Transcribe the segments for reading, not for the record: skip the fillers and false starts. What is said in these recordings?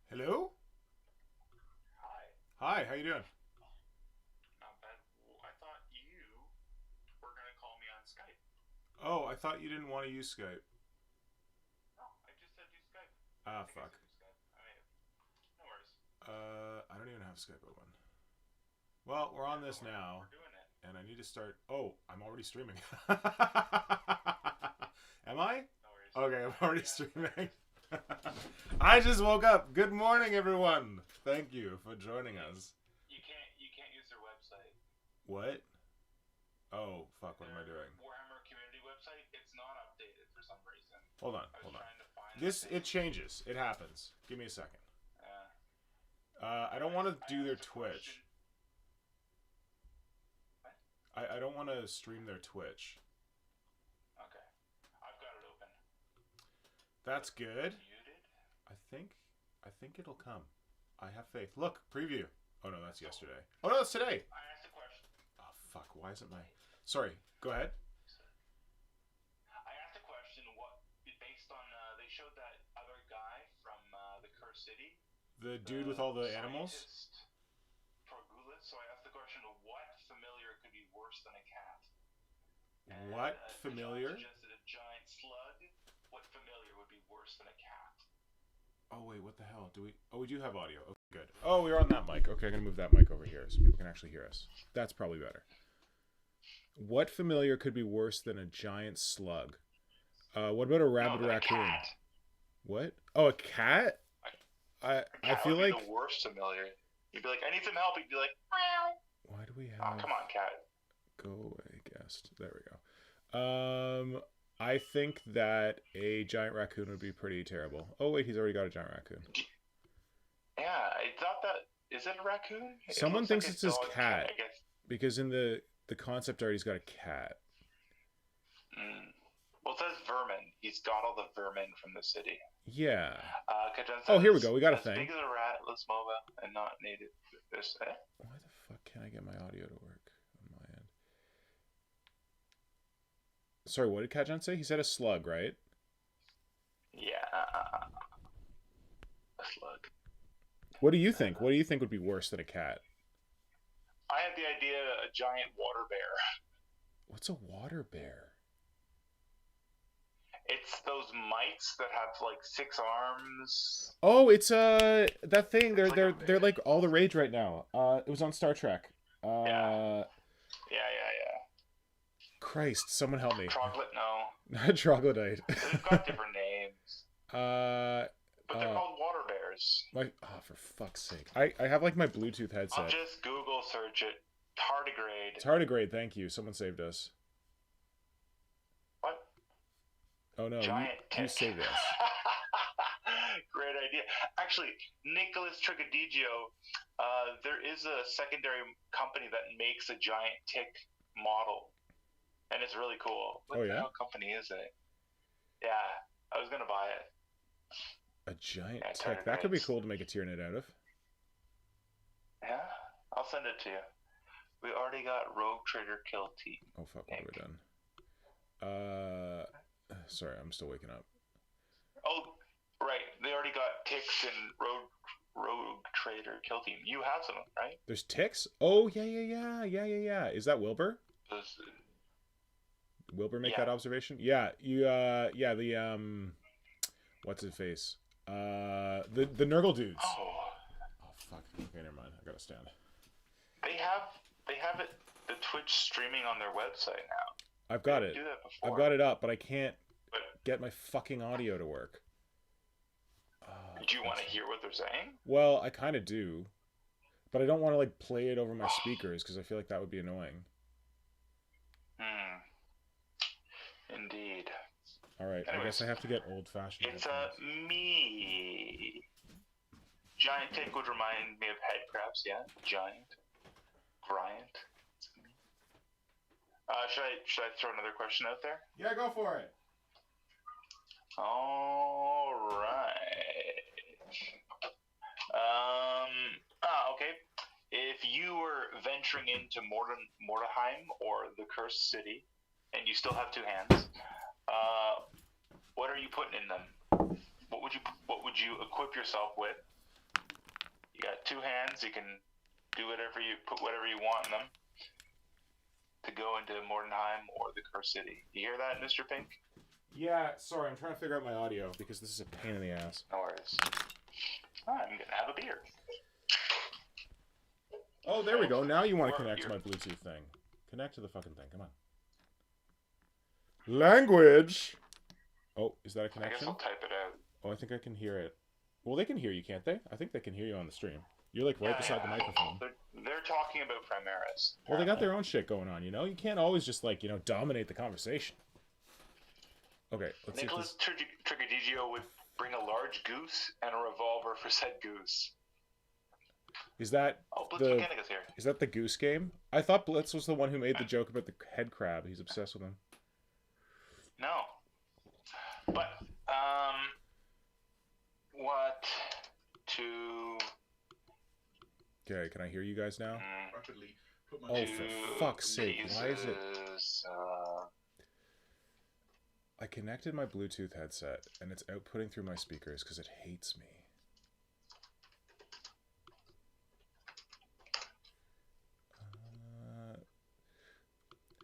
Hello? Hi. Hi, how you doing? Not bad. I thought you were gonna call me on Skype. Oh, I thought you didn't want to use Skype. No, I just said do Skype. Ah, I think I fuck. said do Skype. No worries. I don't even have Skype open. Well, we're on Yeah, this don't worry. now, We're doing it. and I need to start. Oh, I'm already streaming. Am I? No worries. Okay, I'm already Yeah, streaming. I just woke up. Good morning, everyone. Thank you for joining us. You can't use their website. What? Oh, fuck, what am I Their doing? Warhammer community website. It's not updated for some reason. Hold on, I was hold on. trying to find the This, thing. it changes. It happens. Give me a second. I don't I want to do their asked a Twitch. question. What? I don't want to stream their Twitch. Okay. I've got it open. That's good. Muted. I think it'll come. I have faith. Look, preview. Oh no, that's yesterday. Oh no, that's today. I asked a question. Oh fuck, why isn't my... Sorry, go ahead. I asked a question. What based on they showed that other guy from the Cursed City, The dude with all the animals? scientist Torgulis. So I asked the question: what familiar could be worse than a cat? And, What John familiar? suggested a giant slug. What familiar would be worse than a cat? Oh wait, what the hell? Do we... Oh, we do have audio. Okay, good. Oh, we're on that mic. Okay, I'm gonna move that mic over here so people can actually hear us. That's probably better. What familiar could be worse than a giant slug? What about a rabid No, raccoon? A cat. What? Oh, a cat? I Cat feel would be like... the worst familiar. You'd be like, I need some help. You'd be like, meow. Why do we Oh, have... come on, cat. Go away, guest. There we go. I think that a giant raccoon would be pretty terrible. Oh wait, he's already got a giant raccoon. Yeah, I thought that. Is it a raccoon? Someone Looks thinks like a it's his dog cat. I guess. Because in the concept art, he's got a cat. Well, it says vermin. He's got all the vermin from the city. Yeah. Kajan Oh, says, here we go. We got a as thing. big as a rat, less mobile, and not native. This, Why the fuck can't I get my audio to work on my end? Sorry, what did Kajan say? He said a slug, right? Yeah. A slug. What do you think? What do you think would be worse than a cat? I had the idea a giant water bear. What's a water bear? It's those mites that have like 6 arms. Oh, it's that thing. It's They're like all the rage right now. It was on Star Trek. Yeah. Christ, someone help me. Troglodyte, no. Not troglodyte. They've got different names. But they're called water bears. For fuck's sake. I have like my Bluetooth headset. I'll just Google search it. Tardigrade. Tardigrade, thank you. Someone saved us. What? Oh no, Giant you tick. saved us. Great idea. Actually, Nicholas Trigadigio, there is a secondary company that makes a giant tick model. And it's really cool. What the hell company is it? Yeah, I was going to buy it. A giant tick. That could be cool to make a Tyranid out of. Yeah, I'll send it to you. We already got Rogue Trader Kill Team. Oh fuck, what have we done? Sorry, I'm still waking up. Oh, right. They already got ticks and Rogue Trader Kill Team. You have some, right? There's ticks? Oh yeah. Is that Wilbur? Wilbur make that observation? Yeah, the what's his face? The Nurgle dudes. Oh fuck. Okay, never mind. I gotta stand. They have it the Twitch streaming on their website now. I've got it. Do that before. I've got it up, but I can't get my fucking audio to work. Do you want to hear what they're saying? Well, I kind of do, but I don't want to like play it over my speakers because I feel like that would be annoying. Indeed. All right. Anyways, I guess I have to get old-fashioned. It's me. Giant tick would remind me of head crabs. Yeah, giant. Bryant. Should I throw another question out there? Yeah, go for it. All right. Okay. If you were venturing into Mordheim or the Cursed City, and you still have 2 hands, what are you putting in them? What would you equip yourself with? You got 2 hands. You can do put whatever you want in them to go into Mordenheim or the Cursed City. You hear that, Mr. Pink? Yeah, sorry, I'm trying to figure out my audio because this is a pain in the ass. No worries. I'm gonna have a beer. Oh, there we go. Now you want to connect to my Bluetooth thing. Connect to the fucking thing. Come on. Language. Oh, is that a connection? I guess I'll type it out. Oh, I think I can hear it. Well, they can hear you, can't they? I think they can hear you on the stream. You're like right beside the microphone. They're talking about Primaris. Well, they got their own shit going on, you know? You can't always just, like, you know, dominate the conversation. Okay, let's Nicholas see if Trigadigio would bring a large goose and a revolver for said goose. Is that is the goose game? I thought Blitz was the one who made the joke about the head crab. He's obsessed with him. No. But, what to... Okay, can I hear you guys now? Oh, for fuck's sake, why is it... I connected my Bluetooth headset, and it's outputting through my speakers because it hates me.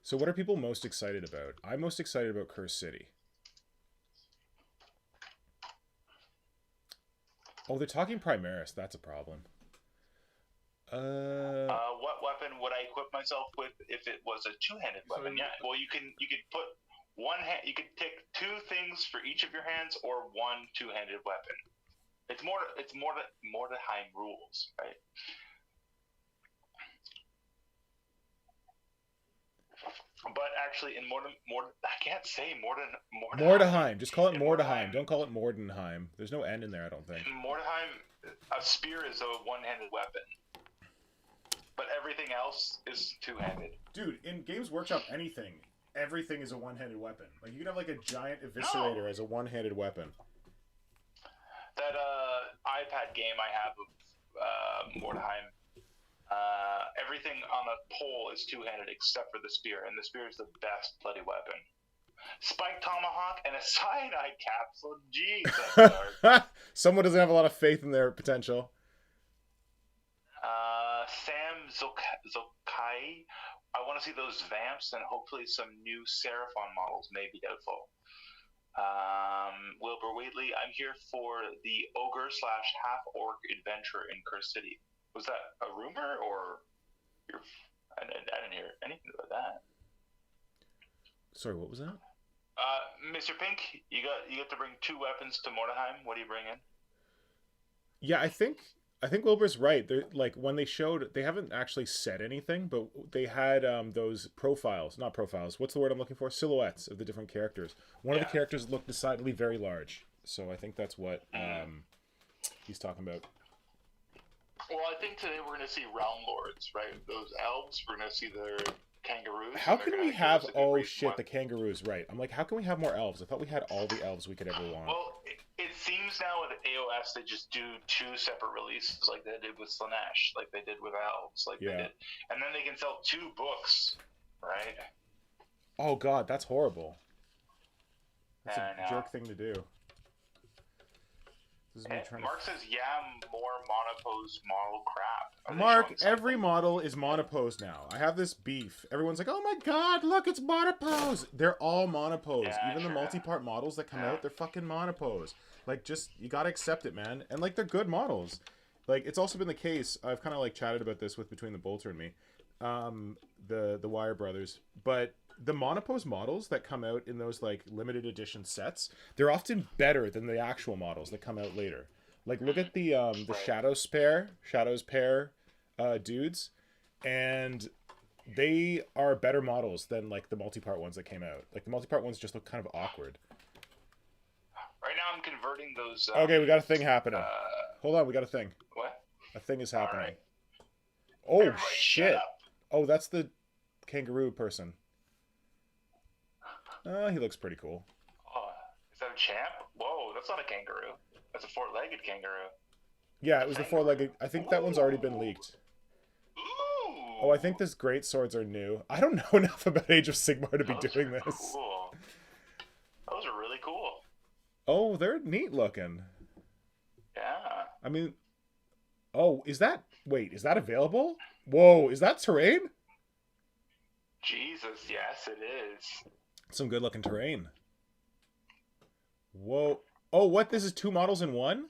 So what are people most excited about? I'm most excited about Cursed City. Oh, they're talking Primaris. That's a problem. What weapon would I equip myself with if it was a 2-handed weapon? Yeah, well, you could put one hand. You could pick 2 things for each of your hands, or 1 2-handed weapon. It's more Mordheim rules, right? But actually, in I can't say Mordheim. Just call it Mordheim. Don't call it Mordenheim. There's no N in there, I don't think. In Mordheim, a spear is a 1-handed weapon. But everything else is 2-handed. Dude, in Games Workshop, everything is a 1-handed weapon. Like, you can have, like, a giant eviscerator as a 1-handed weapon. That iPad game I have of Mordheim, everything on a pole is 2-handed except for the spear, and the spear is the best bloody weapon. Spike Tomahawk and a cyanide capsule. Jeez, that's dark. Someone doesn't have a lot of faith in their potential. Sam Zokai. I want to see those vamps, and hopefully some new Seraphon models may be doubtful. Wilbur Wheatley, I'm here for the ogre/half-orc adventure in Cursed City. Was that a rumor, or I didn't hear anything about that. Sorry, what was that? Mr. Pink, you get to bring 2 weapons to Mordheim. What do you bring in? Yeah, I think Wilbur's right. They're like, when they showed, they haven't actually said anything, but they had those not profiles. What's the word I'm looking for? Silhouettes of the different characters. One of the characters looked decidedly very large, so I think that's what he's talking about. Well, I think today we're going to see Realm Lords, right? Those elves. We're going to see their kangaroos. How can we have... Oh, shit, the kangaroos, right. I'm like, how can we have more elves? I thought we had all the elves we could ever want. Well, it seems now with AOS they just do 2 separate releases like they did with Slanesh, like they did with elves, like they did. And then they can sell 2 books, right? Oh, God, that's horrible. That's a jerk thing to do. This is me trying Mark says, more monopose model crap. Mark, every model is monopose now. I have this beef. Everyone's like, oh my god, look, it's monopose. They're all monopose. Yeah, even the multi-part models that come out, they're fucking monopose. Like, just, you gotta accept it, man. And, like, they're good models. Like, it's also been the case, I've kind of, like, chatted about this with Between the Bolter and me, the Wire brothers, but the monopose models that come out in those, like, limited edition sets, they're often better than the actual models that come out later. Like, look at the Shadows pair dudes, and they are better models than, like, the multi-part ones that came out. Like, the multi-part ones just look kind of awkward. Right now I'm converting those... okay, we got a thing happening. Hold on, we got a thing. What? A thing is happening. Right. Oh, Everybody shit. Oh, that's the kangaroo person. He looks pretty cool. Oh, is that a champ? Whoa, that's not a kangaroo. That's a 4-legged kangaroo. Yeah, it was the 4-legged. I think that one's already been leaked. Ooh. Oh, I think this great swords are new. I don't know enough about Age of Sigmar to be doing this. Cool. Those are really cool. Oh, they're neat looking. Yeah. I mean, Oh, is that... Wait, is that available? Whoa, is that terrain? Jesus, yes, it is. Some good-looking terrain. Whoa. Oh, what? This is 2 models in 1?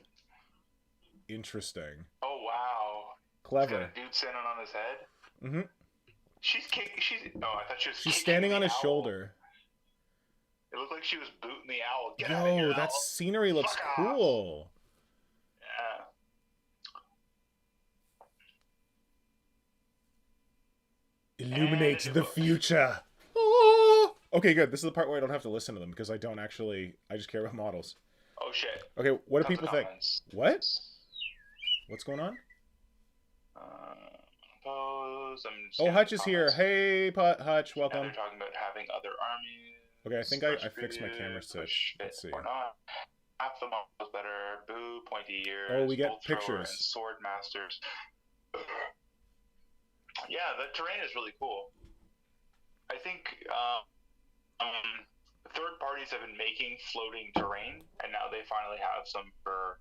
Interesting. Oh, wow. Clever. He's got a dude standing on his head? Mm-hmm. She's kicking... Oh, I thought she was She's kicking standing the on his owl. shoulder. It looked like she was booting the owl. Get out of here, Yo, that owl. scenery looks Fuck off. cool. Yeah. Illuminate And- the future. Oh! Okay, good. This is the part where I don't have to listen to them because I don't actually... I just care about models. Oh, shit. Okay, what do Tons of people think? comments. What? What's going on? Pose. Oh, Hutch is here. Hey, Hutch, Now welcome. they're talking about having other armies. Okay, I think I fixed my camera set. Let's see. Or not. Half the models better. Boo, pointy ears. Oh, we get bolt thrower, pictures. And sword masters. Yeah, the terrain is really cool. I think third parties have been making floating terrain, and now they finally have some for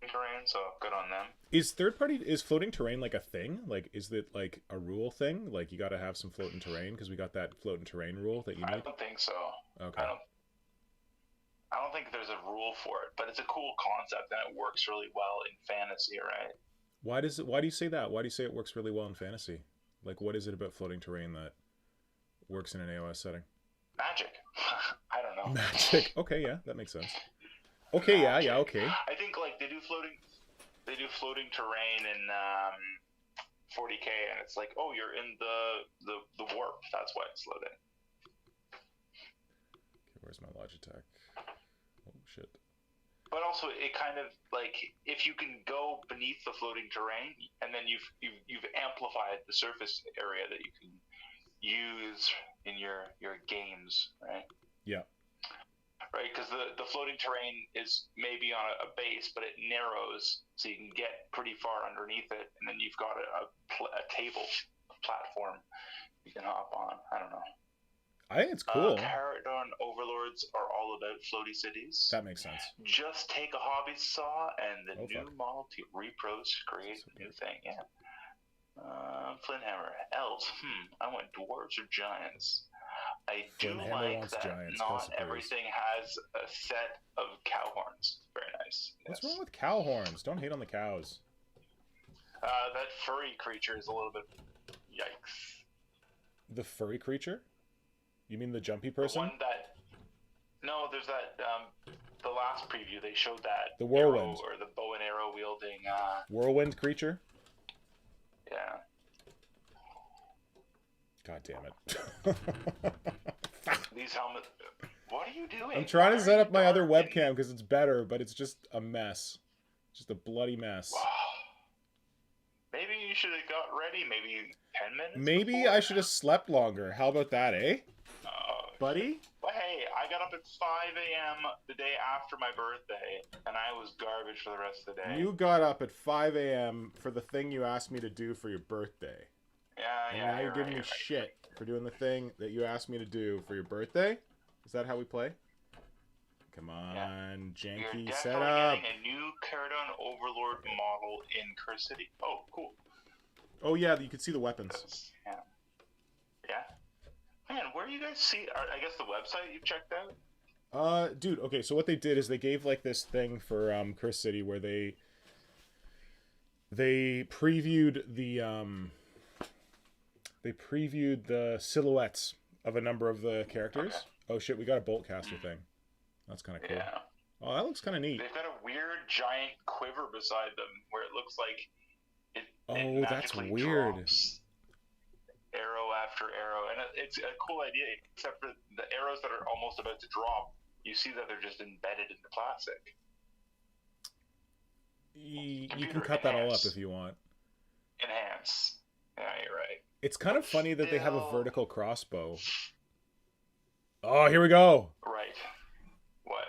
terrain, so good on them. Is floating terrain like a thing? Like, is it like a rule thing? Like, you got to have some floating terrain because we got that floating terrain rule that you need? I don't think so. Okay. I don't think there's a rule for it, but it's a cool concept and it works really well in fantasy, right? Why do you say that? Why do you say it works really well in fantasy? Like, what is it about floating terrain that works in an AOS setting? Magic. I don't know. Magic. Okay, yeah, that makes sense. Okay, Magic. yeah, okay. I think like they do floating terrain in 40K, and it's like, oh, you're in the warp. That's why it's loading. Okay, where's my Logitech? Oh shit. But also, it kind of like if you can go beneath the floating terrain, and then you've amplified the surface area that you can use in your games, right? Yeah. Right, because the floating terrain is maybe on a base, but it narrows, so you can get pretty far underneath it, and then you've got a table, a platform you can hop on. I don't know. I think it's cool. Caradon overlords are all about floaty cities. That makes sense. Just take a hobby saw and the new fuck. model to repros create a new thing. Yeah. Flinthammer elves. I want dwarves or giants. I do Flinthammer like wants that giants, not suppose. everything has a set of cow horns. Very nice. What's Yes. wrong with cow horns? Don't hate on the cows. That furry creature is a little bit yikes. The furry creature? You mean the jumpy The person? one that no, there's that the last preview they showed that The whirlwind. arrow, or the bow and arrow wielding Whirlwind creature? yeah. God damn it. These helmets. What are you doing? I'm trying to Why set are up you my other dark webcam because it's better, but it's just a mess. Just a bloody mess. Maybe you should have got ready maybe 10 minutes Maybe before. I should have slept longer. How about that, eh? Buddy? But hey, I got up at 5 a.m. the day after my birthday, and I was garbage for the rest of the day. You got up at 5 a.m. for the thing you asked me to do for your birthday. Yeah, And yeah. now you're giving me shit for doing the thing that you asked me to do for your birthday? Is that how we play? Come on, You're janky definitely setup. getting a new Caradon Overlord model in Curse City. Oh, cool. Oh yeah, you can see the weapons. Yeah. Yeah. Man, where do you guys see? I guess the website you checked out. Dude, okay, so what they did is they gave like this thing for Curse City where they previewed the silhouettes of a number of the characters. Okay. Oh shit, we got a boltcaster thing. That's kind of cool. Yeah. Oh, that looks kind of neat. They've got a weird giant quiver beside them where it looks like it That's magically weird. drops arrow after arrow, and it's a cool idea, except for the arrows that are almost about to drop. You see that they're just embedded in the plastic. You can cut that all up if you want. Enhance. Yeah, you're right. It's kind of funny that they have a vertical crossbow. Oh, here we go. Right. What?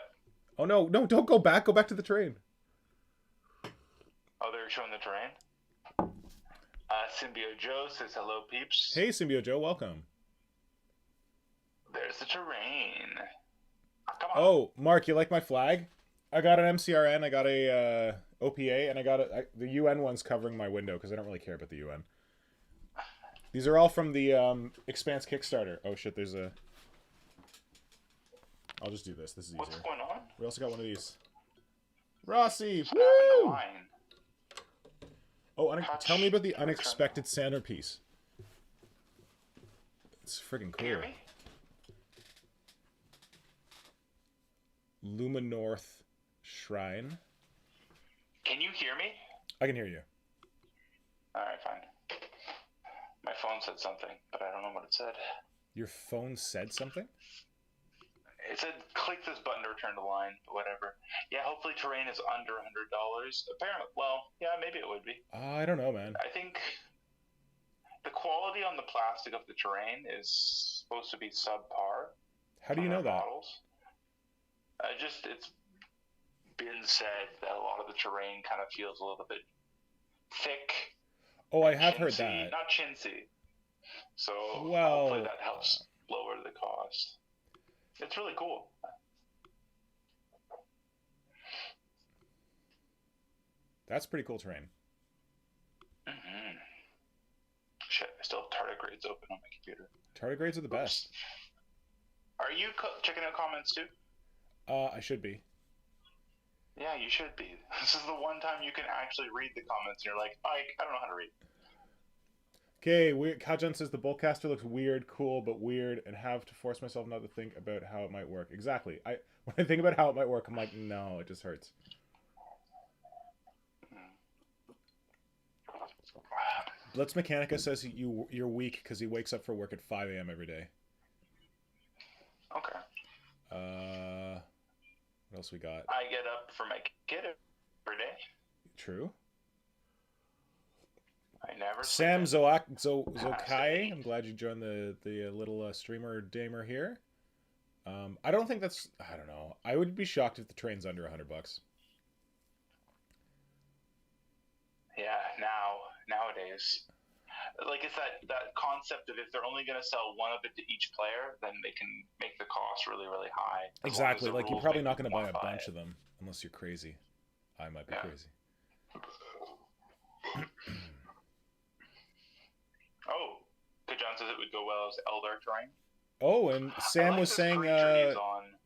Oh no, don't go back. Go back to the train. Oh, they're showing the terrain? Symbio Joe says hello, peeps. Hey, Symbio Joe, welcome. There's the terrain. Come on. Oh, Mark, you like my flag? I got an MCRN. I got a OPA, and I got the UN one's covering my window because I don't really care about the UN. These are all from the Expanse Kickstarter. Oh shit, there's a... I'll just do this. This is easier. What's going on? We also got one of these. Rossi! What happened to Woo! line? Oh, tell me about the unexpected centerpiece. It's freaking cool. Hear me? Luminorth Shrine. Can you hear me? I can hear you. Alright, fine. My phone said something, but I don't know what it said. Your phone said something? It said, click this button to return to line, but whatever. Yeah, hopefully terrain is under $100. Apparently, well, yeah, maybe it would be. I don't know, man. I think the quality on the plastic of the terrain is supposed to be subpar. How do you know that? Models. It's been said that a lot of the terrain kind of feels a little bit thick. Oh, I have heard that. Not chintzy. So well, hopefully that helps lower the cost. It's really cool. That's pretty cool terrain. Mm-hmm. Shit, I still have tardigrades open on my computer. Tardigrades are the best. Are you checking out comments too? I should be. Yeah, you should be. This is the one time you can actually read the comments and you're like, I don't know how to read. Okay, Kajan says the Bullcaster looks weird, cool, but weird, and have to force myself not to think about how it might work. Exactly. When I think about how it might work, I'm like, no, it just hurts. Blitz Mechanica says you're weak because he wakes up for work at 5 a.m. every day. Okay. What else we got? I get up for my kid every day. True. I never. Sam Zokai, I'm glad you joined the little streamer damer here. I don't think that's. I don't know. I would be shocked if the train's under $100. Yeah, nowadays, like it's that concept of if they're only going to sell one of it to each player, then they can make the cost really, really high. Exactly. Like you're probably not going to buy a bunch of them unless you're crazy. I might be crazy. Oh, Kajan says it would go well as Eldar terrain. Oh, and Sam was saying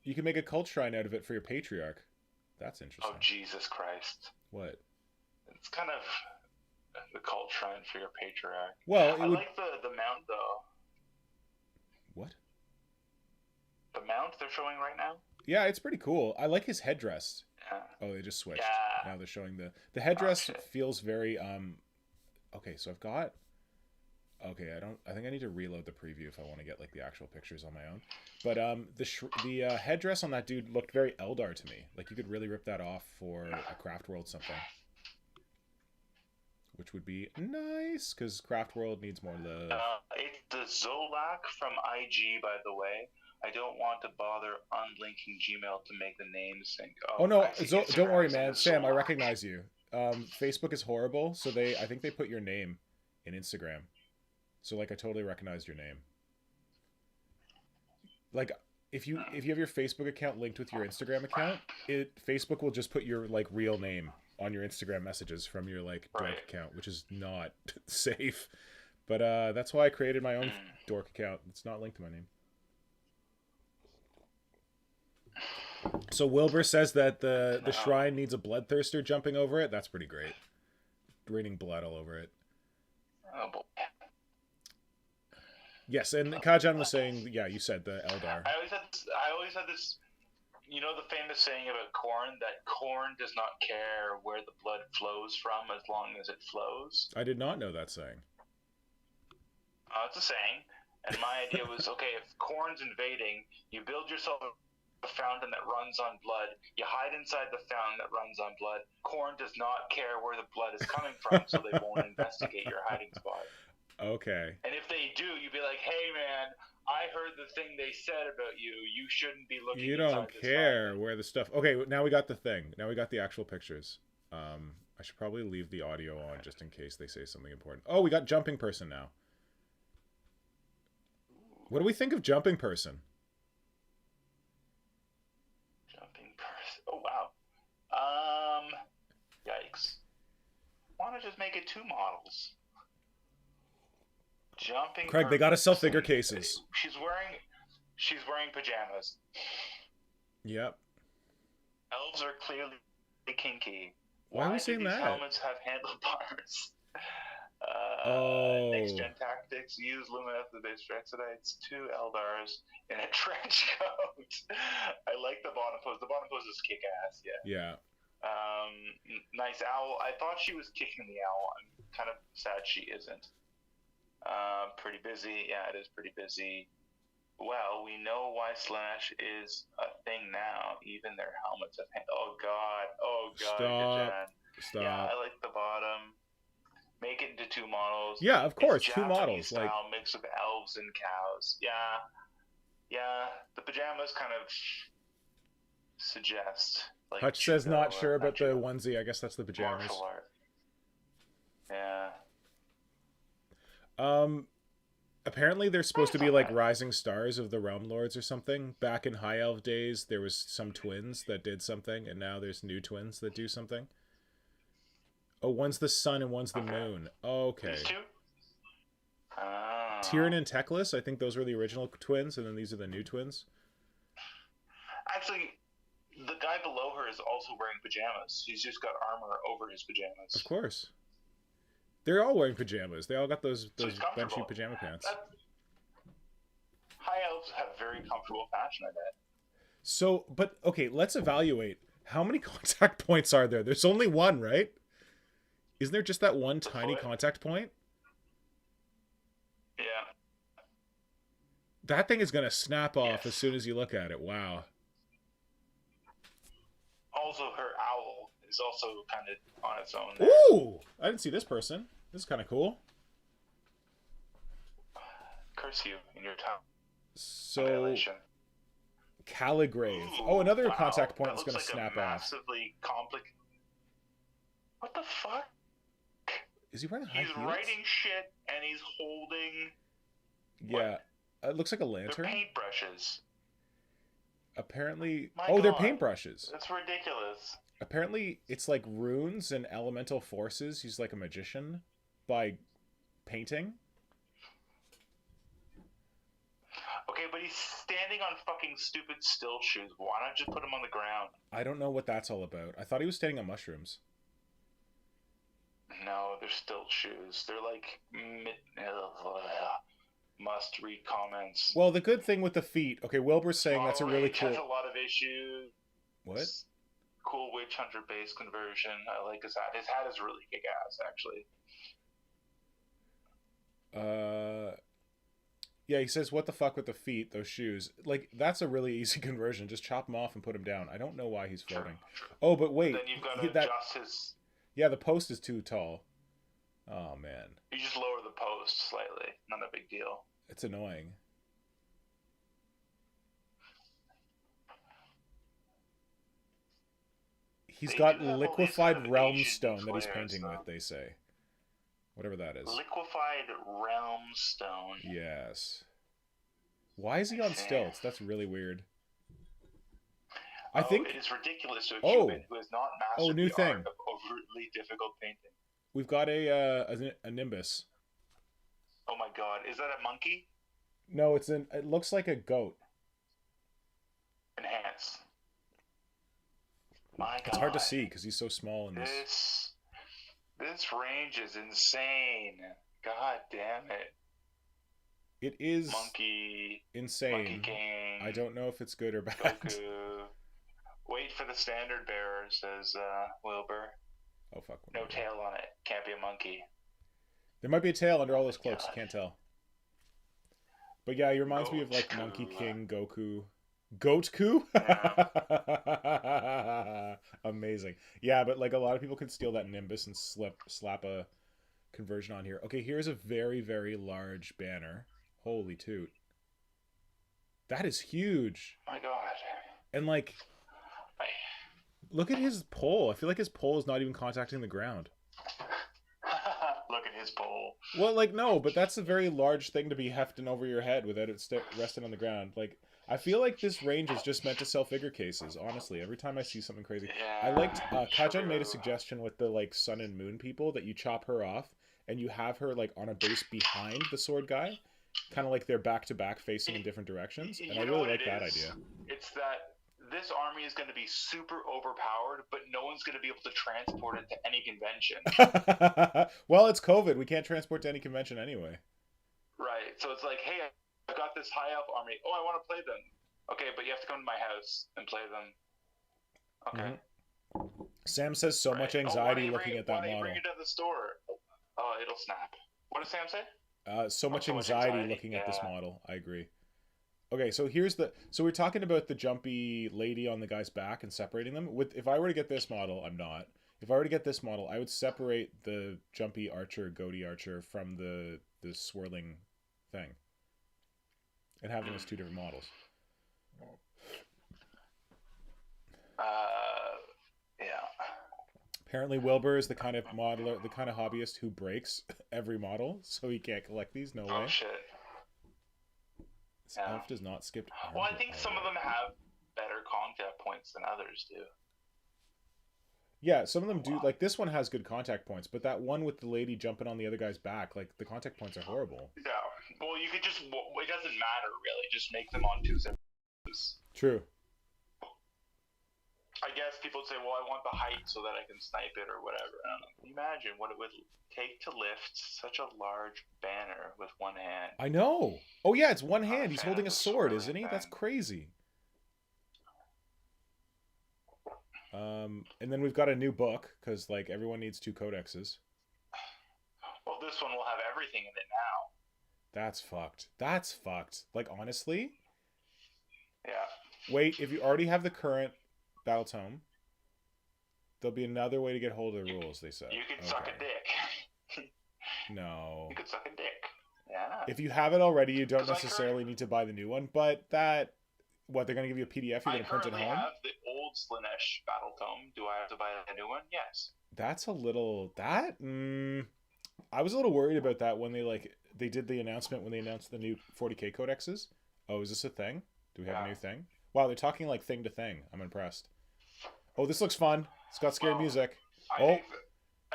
you can make a cult shrine out of it for your patriarch. That's interesting. Oh, Jesus Christ. What? It's kind of the cult shrine for your patriarch. Well, I like the mount, though. What? The mount they're showing right now? Yeah, it's pretty cool. I like his headdress. Yeah. Oh, they just switched. Yeah. Now they're showing the headdress feels very okay, so I've got I think I need to reload the preview if I want to get like the actual pictures on my own. But the headdress on that dude looked very Eldar to me. Like you could really rip that off for a Craft World something. Which would be nice, because Craft World needs more love. It's the Zolak from IG, by the way. I don't want to bother unlinking Gmail to make the names sync. Oh no, don't worry, man. Sam, I recognize you. Facebook is horrible, so I think they put your name in Instagram. So like I totally recognized your name. Like if you have your Facebook account linked with your Instagram account, Facebook will just put your like real name on your Instagram messages from your like dork account, which is not safe. But that's why I created my own dork account. It's not linked to my name. So Wilbur says that the shrine needs a bloodthirster jumping over it. That's pretty great. Raining blood all over it. Oh boy. Yes, and Kajan was saying, yeah, you said the Eldar. I always had this, you know, the famous saying about corn, that corn does not care where the blood flows from as long as it flows. I did not know that saying. It's a saying, and my idea was, okay, if corn's invading, you build yourself a fountain that runs on blood, you hide inside the fountain that runs on blood. Corn does not care where the blood is coming from, so they won't investigate your hiding spot. Okay. And if they do, you'd be like, hey man, I heard the thing they said about you. You shouldn't be looking. You don't care where the stuff. Okay, now we got the thing. Now we got the actual pictures. I should probably leave the audio on just in case they say something important. Oh, we got Jumping Person now. What do we think of Jumping Person? Jumping Person. Oh wow. Why not just make it 2 models? Jumping. Craig, they got to sell figure cases. She's wearing pajamas. Yep. Elves are clearly kinky. Why are we saying that? Helmets have handlebars. Oh. Next gen tactics use Lumineth the base Drexidites, 2 Eldars in a trench coat. I like the bottom pose. The bottom pose is kick ass. Yeah. Nice owl. I thought she was kicking the owl. I'm kind of sad she isn't. Pretty busy. Yeah, it is pretty busy. Well, we know why Slash is a thing now. Even their helmets have Oh god. Stop. Yeah, I like the bottom. Make it into 2 models. Yeah, of course, it's 2 models. Style, like mixed with elves and cows. Yeah. The pajamas kind of suggest. Like, Hutch says not sure about the onesie. I guess that's the pajamas. Martial art. Yeah. Apparently they're supposed to be like rising stars of the Realm Lords or something. Back in High Elf days, there was some twins that did something, and now there's new twins that do something. Oh, one's the sun and one's the moon. Okay. These 2? Tyrion and Teclis, I think those were the original twins, and then these are the new twins. Actually, the guy below her is also wearing pajamas. He's just got armor over his pajamas. Of course. They're all wearing pajamas. They all got those benchy pajama pants. High elves have very comfortable fashion, I bet. So, but, okay, let's evaluate. How many contact points are there? There's only one, right? Isn't there just that one tiny contact point? Yeah. That thing is going to snap off as soon as you look at it. Wow. Also, her owl is also kind of on its own there. Ooh! I didn't see this person. This is kind of cool. Curse you in your town. So, Annihilation. Caligrave. Oh, another contact point is going to snap off. Massively complicated. What the fuck? Is he wearing high heels? He's writing shit and he's holding. Yeah, it looks like a lantern. They're paintbrushes. Apparently, My they're God. paintbrushes. That's ridiculous. Apparently, it's like runes and elemental forces. He's like a magician by painting. Okay, but he's standing on fucking stupid stilt shoes. Why not just put him on the ground? I don't know what that's all about. I thought he was standing on mushrooms. No, they're stilt shoes. They're like must-read comments. Well, the good thing with the feet... Okay, Wilbur's saying that's a really cool... has a lot of issues. What? Cool witch hunter base conversion. I like his hat. His hat is really kick-ass, actually. Yeah, he says, what the fuck with the feet, those shoes? Like, that's a really easy conversion. Just chop him off and put him down. I don't know why he's floating. True. Oh, but wait. And then you've got to adjust his... Yeah, the post is too tall. Oh, man. You just lower the post slightly. Not a big deal. It's annoying. He's got liquefied realm stone that he's painting with, they say. Whatever that is. Liquefied realm stone. Yes. Why is he on stilts? That's really weird. I think it is ridiculous to a human who has not mastered new the thing. art of overtly difficult painting. We've got a Nimbus. Oh my god, is that a monkey? No, it looks like a goat. Enhance. My god. It's hard to see because he's so small in this. This range is insane. God damn it. It is insane. Monkey King. I don't know if it's good or bad. Goku. Wait for the standard bearer, says Wilbur. Oh fuck. No tail on it. Can't be a monkey. There might be a tail under all those cloaks. You can't tell. But yeah, he reminds me of like Monkey King, Goku. Goatku? Yeah. Amazing. Yeah, but like a lot of people could steal that Nimbus and slap a conversion on here. Okay, here's a very, very large banner. Holy toot. That is huge. My god. And like, look at his pole. I feel like his pole is not even contacting the ground. Look at his pole. Well, like, no, but that's a very large thing to be hefting over your head without it resting on the ground. Like, I feel like this range is just meant to sell figure cases, honestly. Every time I see something crazy. I Yeah, liked, Kajan made a true. suggestion with the, like, sun and moon people that you chop her off and you have her, like, on a base behind the sword guy. Kind of like they're back-to-back facing in different directions. And I You know really what it like that is? idea. It's that this army is going to be super overpowered, but no one's going to be able to transport it to any convention. Well, it's COVID. We can't transport to any convention anyway. Right. So it's like, hey, I've got this high elf army. Oh, I want to play them. Okay, but you have to come to my house and play them. Okay. Sam says so much anxiety looking at that Why do you model. bring it to the store? Oh, it'll snap. What does Sam say? So much anxiety looking at this model. I agree. Okay, so so we're talking about the jumpy lady on the guy's back and separating them. If I were to get this model, I'm not. If I were to get this model, I would separate the jumpy archer, goatee archer from the swirling thing, and have them as two different models. Yeah. Apparently, Wilbur is the kind of modeler, the kind of hobbyist who breaks every model, so he can't collect these. No way. Oh shit. This elf does not skip. Well, I think some of them have better contact points than others do. Yeah, some of them do. Like, this one has good contact points, but that one with the lady jumping on the other guy's back, like, the contact points are horrible. Yeah. Well, you could just, it doesn't matter, really. Just make them on two separate. True. I guess people would say, well, I want the height so that I can snipe it or whatever. I don't know. Can you imagine what it would take to lift such a large banner with one hand? I know. Oh, yeah, it's one hand. He's holding a sword, isn't he? That's crazy. And then we've got a new book, because, like, everyone needs 2 codexes. Well, this one will have everything in it now. That's fucked. That's fucked. Like, honestly? Yeah. Wait, if you already have the current Battle Tome, there'll be another way to get hold of the rules, they said. You can suck a dick. No. You could suck a dick. Yeah. If you have it already, you don't necessarily need to buy the new one, but that... What, they're going to give you a PDF? You're going to print it home? I have the old Slaanesh Battle Tome. Do I have to buy a new one? Yes. That's a little... That? I was a little worried about that when they did the announcement when they announced the new 40k codexes. Oh, is this a thing? Do we have a new thing? Wow, they're talking like thing to thing. I'm impressed. Oh, this looks fun. It's got scary music. I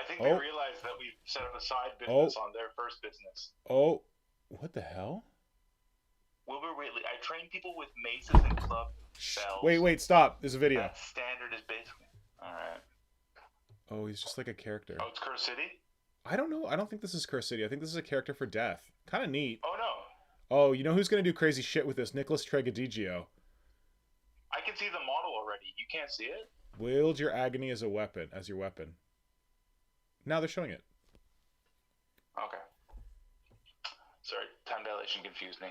think they realized that we've set up a side business on their first business. Oh, what the hell? Wilbur Whately. I train people with maces and club bells. Wait, stop. There's a video. That standard is basically... Alright. Oh, he's just like a character. Oh, it's Curse City? I don't know. I don't think this is Curse City. I think this is a character for death. Kind of neat. Oh, no. Oh, you know who's going to do crazy shit with this? Nicholas Tregadigio. I can see the model already. You can't see it? Wield your agony as your weapon. Now they're showing it. Okay. Sorry, time dilation confused me.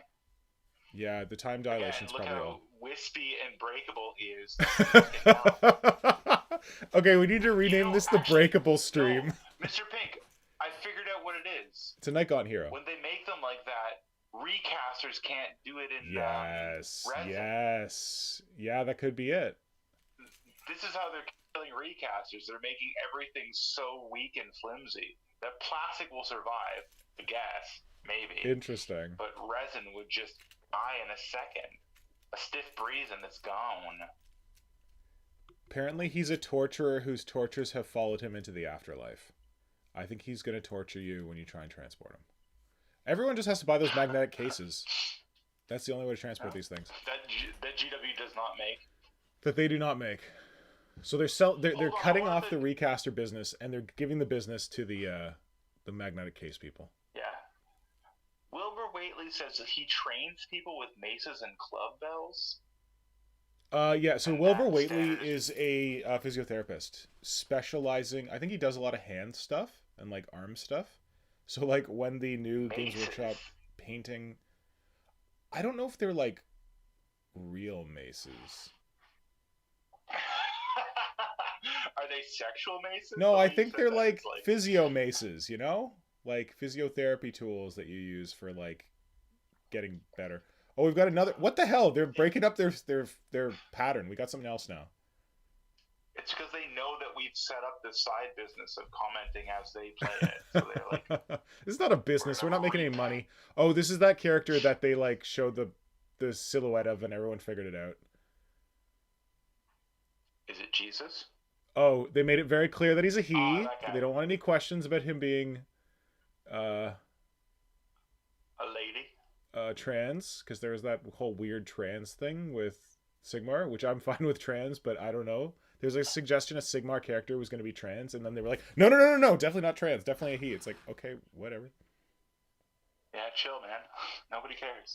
Yeah, the time dilation's look probably how all. wispy and breakable he is. Okay, we need to rename this the Breakable stream. No, Mr. Pink, I figured out what it is. It's a Nikon hero. When they make them like that, recasters can't do it in resin. Yes. Yeah, that could be it. This is how they're killing recasters. They're making everything so weak and flimsy that plastic will survive, I guess, maybe. Interesting. But resin would just die in a second. A stiff breeze and it's gone. Apparently he's a torturer whose tortures have followed him into the afterlife. I think he's going to torture you when you try and transport him. Everyone just has to buy those magnetic cases. That's the only way to transport these things. That GW does not make. That they do not make. So they're cutting off the recaster business and they're giving the business to the magnetic case people. Yeah. Wilbur Whately says that he trains people with maces and club bells. Yeah, so Wilbur Whately is a physiotherapist specializing... I think he does a lot of hand stuff and, like, arm stuff. So, like, when the new Games Workshop painting... I don't know if they're, like, real maces. Are they sexual maces? No, I think they're, like, physio maces, you know? Like, physiotherapy tools that you use for, like, getting better. Oh, we've got another... What the hell? They're breaking up their pattern. We got something else now. It's because they know that we've set up this side business of commenting as they play it. So they're like... This is not a business. We're not making any money. Oh, this is that character that they, like, showed the the silhouette of, and everyone figured it out. Is it Jesus? Oh, they made it very clear that he's a he. that guy. They don't want any questions about him being A lady. Trans, because there was that whole weird trans thing with Sigmar, which I'm fine with trans, but I don't know. There's a suggestion a Sigmar character was going to be trans, and then they were like, no, definitely not trans, definitely a he. It's like, okay, whatever. Yeah, chill, man. Nobody cares.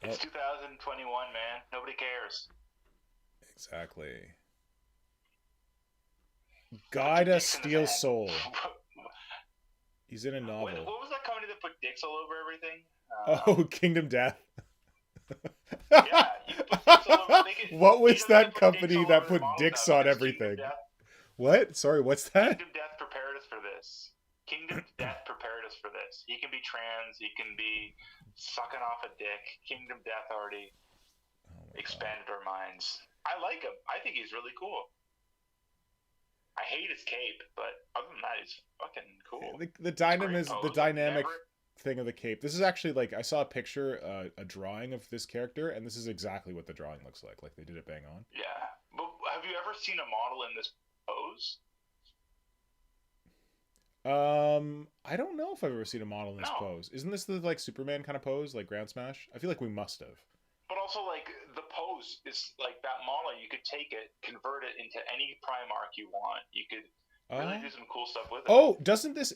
It's 2021, man. Nobody cares. Exactly. Gaida Steel Soul. He's in a novel. What was that company that put dicks all over everything? Oh, Kingdom Death. Yeah, you can put dicks all over. What was that company that put dicks on everything? What? Sorry, what's that? Kingdom Death prepared us for this. Kingdom Death prepared us for this. He can be trans. He can be sucking off a dick. Kingdom Death already expanded our minds. I like him. I think he's really cool. I hate his cape, but other than that, he's fucking cool. The dynamic thing of the cape. This is actually like, I saw a picture, a drawing of this character, and this is exactly what the drawing looks like. Like they did it bang on. Yeah, but have you ever seen a model in this pose? I don't know if I've ever seen a model in this pose. Isn't this the like Superman kind of pose, like Ground Smash? I feel like we must have. But also, like, the pose is like that model. You could take it, convert it into any Primarch you want. You could really do some cool stuff with it. Oh,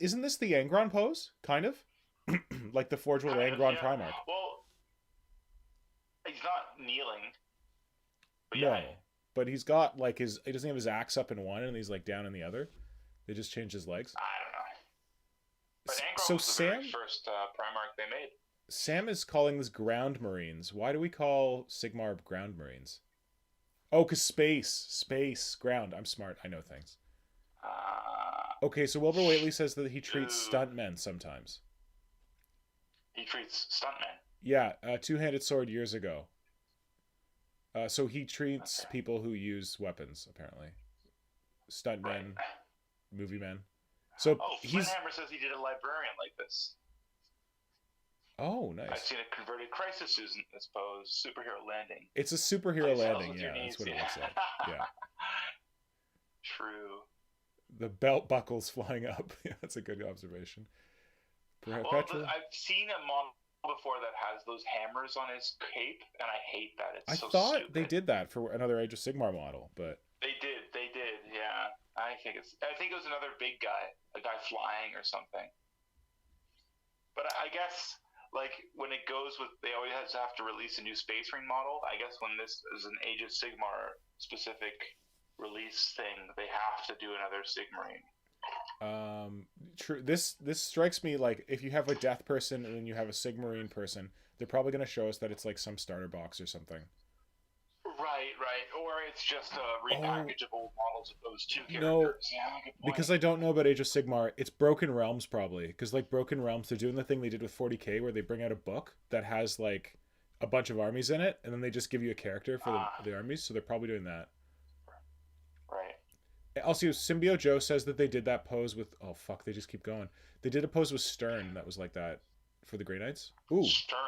isn't this the Angron pose? Kind of? Like the Forge World Angron yeah. Primarch. Well, he's not kneeling. But no, but he's got like he doesn't have his axe up in one and he's like down in the other. They just changed his legs. I don't know. But Angron was the very first Primarch they made. Sam is calling this Ground Marines. Why do we call Sigmar Ground Marines? Oh, because space, ground. I'm smart. I know things. Okay, so Wilbur Whately says that he treats stuntmen sometimes. He treats stuntmen? Yeah, two-handed sword years ago. So he treats people who use weapons, apparently. Stuntmen, movie men. So Flinthammer says he did a librarian like this. Oh, nice. I've seen a converted Crisis in this pose. Superhero landing. It's a superhero landing, yeah. That's what it looks like. Yeah. True. The belt buckles flying up. Yeah, that's a good observation. I've seen a model before that has those hammers on his cape, and I hate that. It's so thought stupid. They did that for another Age of Sigmar model, but they did, yeah. I think it was another big guy, a guy flying or something. But I guess, like, when it goes with, they always have to release a new Space Marine model. I guess when this is an Age of Sigmar specific release thing, they have to do another Sigmarine. True. This strikes me like if you have a death person and then you have a Sigmarine person, they're probably going to show us that it's like some starter box or something. Right. Or it's just a repackage of old models of those two characters. No, yeah, because I don't know about Age of Sigmar. It's Broken Realms probably, because like Broken Realms, they're doing the thing they did with 40k where they bring out a book that has like a bunch of armies in it, and then they just give you a character for the armies. So they're probably doing that. Right. Also, Symbio Joe says that they did that pose with... Oh, fuck, they just keep going. They did a pose with Stern that was like that for the Grey Knights. Ooh. Stern?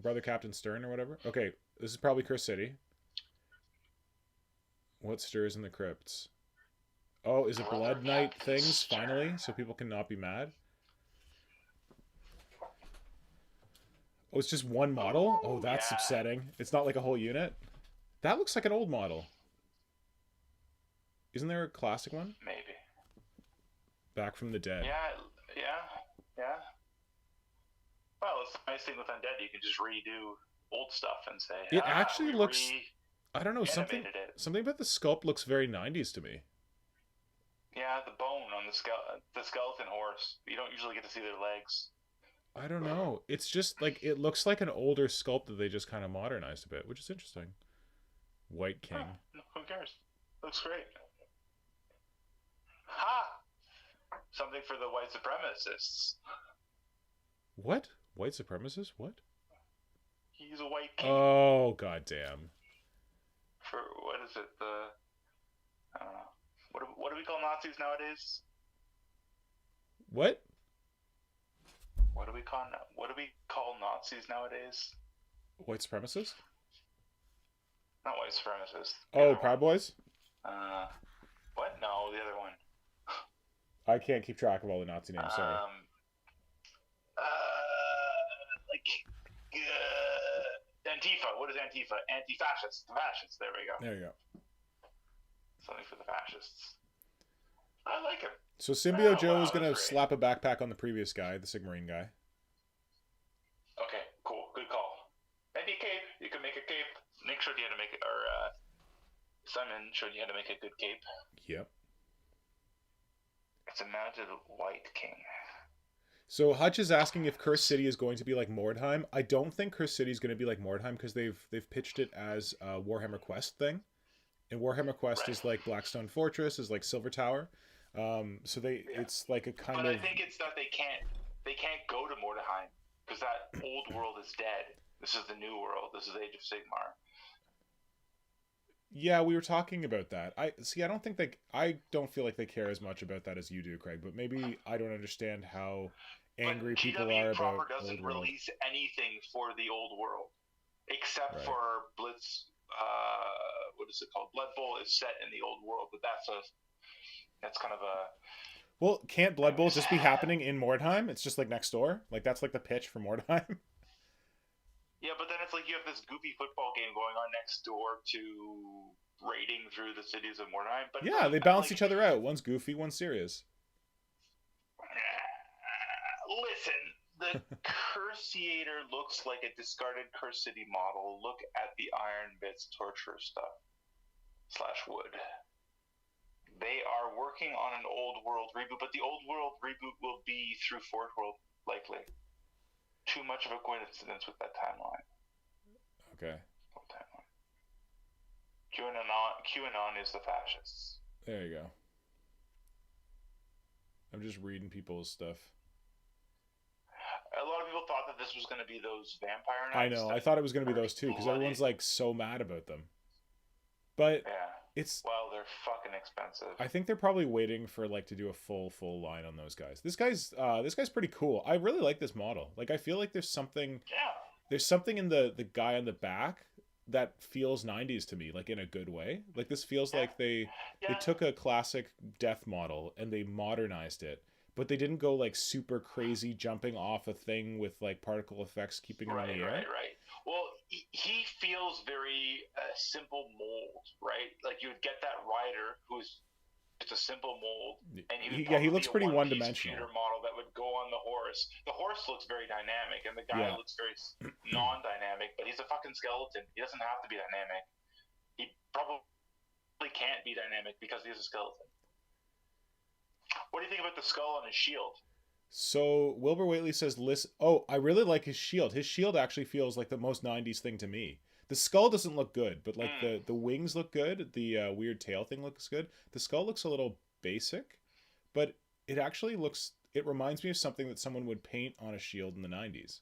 Brother Captain Stern or whatever. Okay, this is probably Curse City. What stirs in the crypts? Oh, is it Blood Knight things, finally? So people can not be mad? Oh, it's just one model? Oh, that's upsetting. It's not like a whole unit? That looks like an old model. Isn't there a classic one? Maybe. Back from the Dead. Yeah. Well, it's the nice thing with Undead. You can just redo old stuff and say, it actually looks... I don't know, something about the sculpt looks very 90s to me. Yeah, the bone on the skeleton horse. You don't usually get to see their legs. I don't know. It's just like, it looks like an older sculpt that they just kind of modernized a bit, which is interesting. White King. Who cares? Looks great. Ha! Something for the white supremacists. What? White supremacists? What? He's a white king. Oh, goddamn. For, what is it? What do we call Nazis nowadays? What? What do What do we call Nazis nowadays? White supremacists? Not white supremacists. Oh, Proud Boys? What? No, the other one. I can't keep track of all the Nazi names, sorry. Antifa. What is Antifa? Anti-fascists. The fascists. There we go. There you go. Something for the fascists. I like him. So Symbio Joe is going to slap a backpack on the previous guy, the Sigmarine guy. Okay, cool. Good call. Maybe a cape. You can make a cape. Nick showed you how to make it, or Simon showed you how to make a good cape. Yep. It's a mounted white king. So Hutch is asking if Curse City is going to be like Mordheim. I don't think Curse City is going to be like Mordheim because they've pitched it as a Warhammer Quest thing, and Warhammer Quest is like Blackstone Fortress, is like Silver Tower. So it's like a kind of. But I think it's that they can't go to Mordheim because that old world is dead. This is the new world. This is Age of Sigmar. Yeah, we were talking about that. I don't feel like they care as much about that as you do, Craig. But maybe I don't understand how angry people are about. GW doesn't release anything for the old world, except for Blitz. What is it called? Blood Bowl is set in the old world, but that's kind of a. Well, can't Blood Bowl just be happening in Mordheim? It's just like next door. Like that's like the pitch for Mordheim. Yeah, but then it's like you have this goofy football game going on next door to raiding through the cities of Mordheim. But yeah, they balance each other out. One's goofy, one's serious. Listen, the Curseator looks like a discarded Curse City model. Look at the Iron Bits torture stuff / wood. They are working on an old world reboot, but the old world reboot will be through Fourth World, likely. Too much of a coincidence with that timeline. Okay. QAnon is the fascists. There you go. I'm just reading people's stuff. A lot of people thought that this was going to be those vampire knights. I know. I thought it was going to be those too because everyone's like so mad about them. But well, they're fucking expensive. I think they're probably waiting for like to do a full line on those guys. This guy's pretty cool. I really like this model. Like I feel like there's something in the guy on the back that feels 90s to me, like in a good way. Like this feels like they took a classic death model and they modernized it, but they didn't go like super crazy jumping off a thing with like particle effects keeping him in the air. Right. Well, he feels very simple mold, right? Like you would get that rider who's it's a simple mold, and he looks pretty one-dimensional. Computer model that would go on the horse. The horse looks very dynamic, and the guy looks very non-dynamic. But he's a fucking skeleton. He doesn't have to be dynamic. He probably can't be dynamic because he's a skeleton. What do you think about the skull on his shield? So Wilbur Whately says, I really like his shield. His shield actually feels like the most 90s thing to me. The skull doesn't look good, but like the wings look good. The weird tail thing looks good. The skull looks a little basic, but it actually it reminds me of something that someone would paint on a shield in the 90s.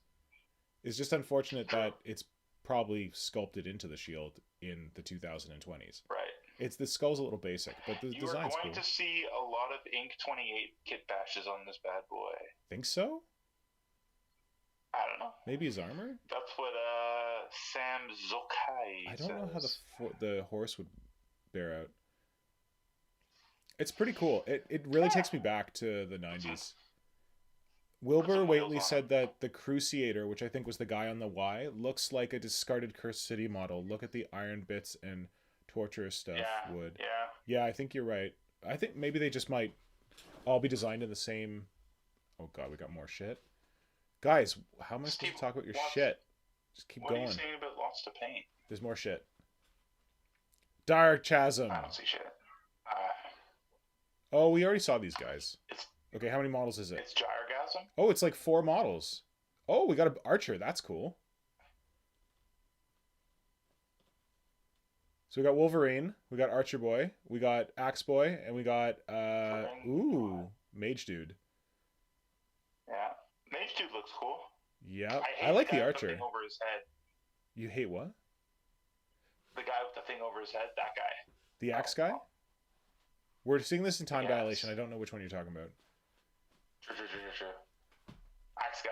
It's just unfortunate that it's probably sculpted into the shield in the 2020s. Right. The skull's a little basic, but the design's cool. You are going to see a lot of Ink 28 kit bashes on this bad boy. Think so? I don't know. Maybe his armor? That's what Sam Zokai I don't know how the horse would bear out. It's pretty cool. It really takes me back to the 90s. Wilbur Whately said that the Crusader, which I think was the guy on the Y, looks like a discarded Curse City model. Look at the iron bits and torturous stuff. Wood. Yeah, I think you're right. I think maybe they just might all be designed in the same. Oh god, we got more shit. Guys, how am I supposed to talk about your shit? Just keep going. What are you saying about lots to paint? There's more shit. Dark Chasm. I don't see shit. Oh, we already saw these guys. Okay, how many models is it? It's Gyrogasm. Oh, it's like 4 models. Oh, we got an Archer. That's cool. So we got Wolverine, we got Archer Boy, we got Axe Boy, and we got Mage Dude. Yeah, Mage Dude looks cool. Yeah, I like the Archer. The thing over his head. You hate what? The guy with the thing over his head. That guy. The Axe guy. We're seeing this in time dilation. I don't know which one you're talking about. True. Axe guy.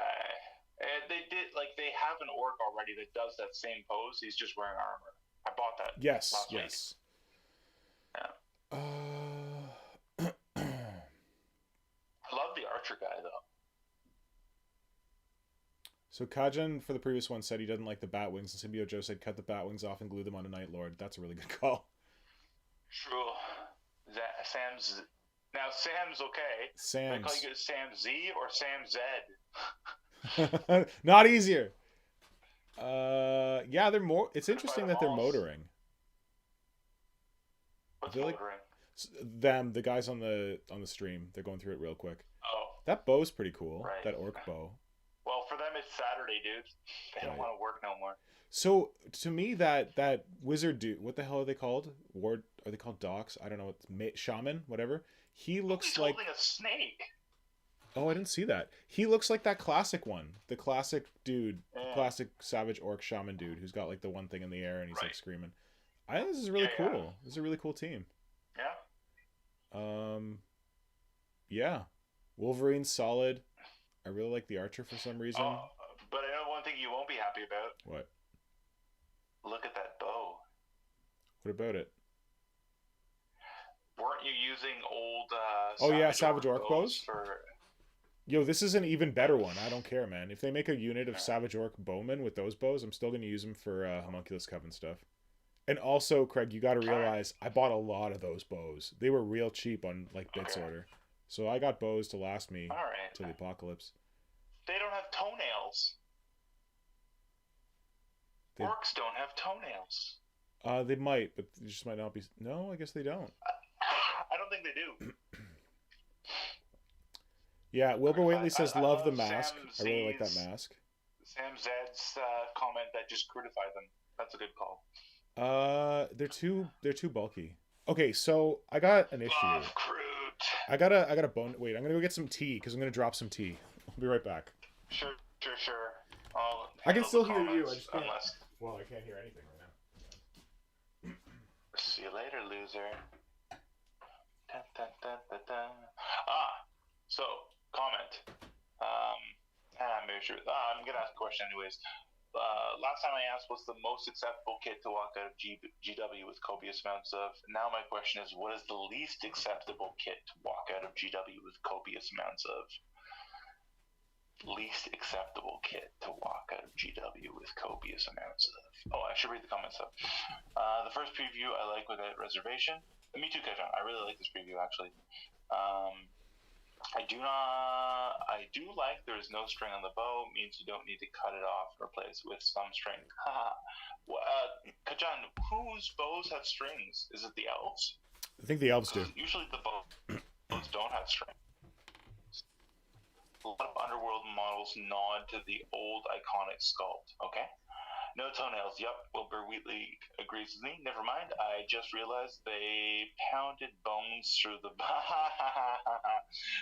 they did, like, they have an orc already that does that same pose. He's just wearing armor. I bought that last week. Yeah. I love the archer guy, though. So Kajan, for the previous one, said he doesn't like the bat wings, and Symbio Joe said cut the bat wings off and glue them on a Night Lord. That's a really good call. True. Sam's... Now, Sam's okay. Sam's. They call you Sam Z or Sam Z? Not easier. Yeah, they're more... It's interesting that they're motoring. What's motoring? The guys on the stream, they're going through it real quick. Oh. That bow's pretty cool. Right. That orc bow. Well, for them it's Saturday, dude. They don't want to work no more. So to me, that wizard dude, what the hell are they called? Ward? Are they called docs? I don't know. Shaman, whatever. He looks He's like holding a snake. Oh, I didn't see that. He looks like that classic one, the classic dude, classic savage orc shaman dude who's got like the one thing in the air and he's like screaming. I think this is really cool. Yeah. This is a really cool team. Yeah. Yeah. Wolverine's solid. I really like the archer for some reason. But I know one thing you won't be happy about. What? Look at that bow. What about it? Weren't you using old Savage Orc bows? Yo, this is an even better one. I don't care, man. If they make a unit of Savage Orc bowmen with those bows, I'm still going to use them for Homunculus Coven stuff. And also, Craig, you got to realize I bought a lot of those bows. They were real cheap on like Bits Order. So I got bows to last me till the apocalypse. They don't have toenails. Orcs don't have toenails. They might, but they just might not be. No, I guess they don't. I don't think they do. Yeah, Wilbur Waitley says, love the mask. I really like that mask. Sam Zed's comment that just crucified them. That's a good call. They're too bulky. Okay, so I got an issue. Love Groot. I got a bone. Wait, I'm gonna go get some tea because I'm gonna drop some tea. I'll be right back. Sure. I can still hear you. I just can't. Well, I can't hear anything right now. See you later, loser. Dun, dun, dun, dun, dun. So comment. I'm gonna ask a question anyways. Last time I asked what's the most acceptable kit to walk out of GW with copious amounts of. Now my question is, what is the least acceptable kit to walk out of GW with copious amounts of? Least acceptable kit to walk out of GW with copious amounts of. Oh, I should read the comments though. The first preview I like without reservation. Me too, Kajan. I really like this preview actually. I do like there is no string on the bow. It means you don't need to cut it off or replace it with some string. Kajan, whose bows have strings? Is it the elves? I think the elves do. Usually the bows don't have strings. A lot of Underworld models nod to the old iconic sculpt. Okay. No toenails. Yup, Wilbur Wheatley agrees with me. Never mind. I just realized they pounded bones through the...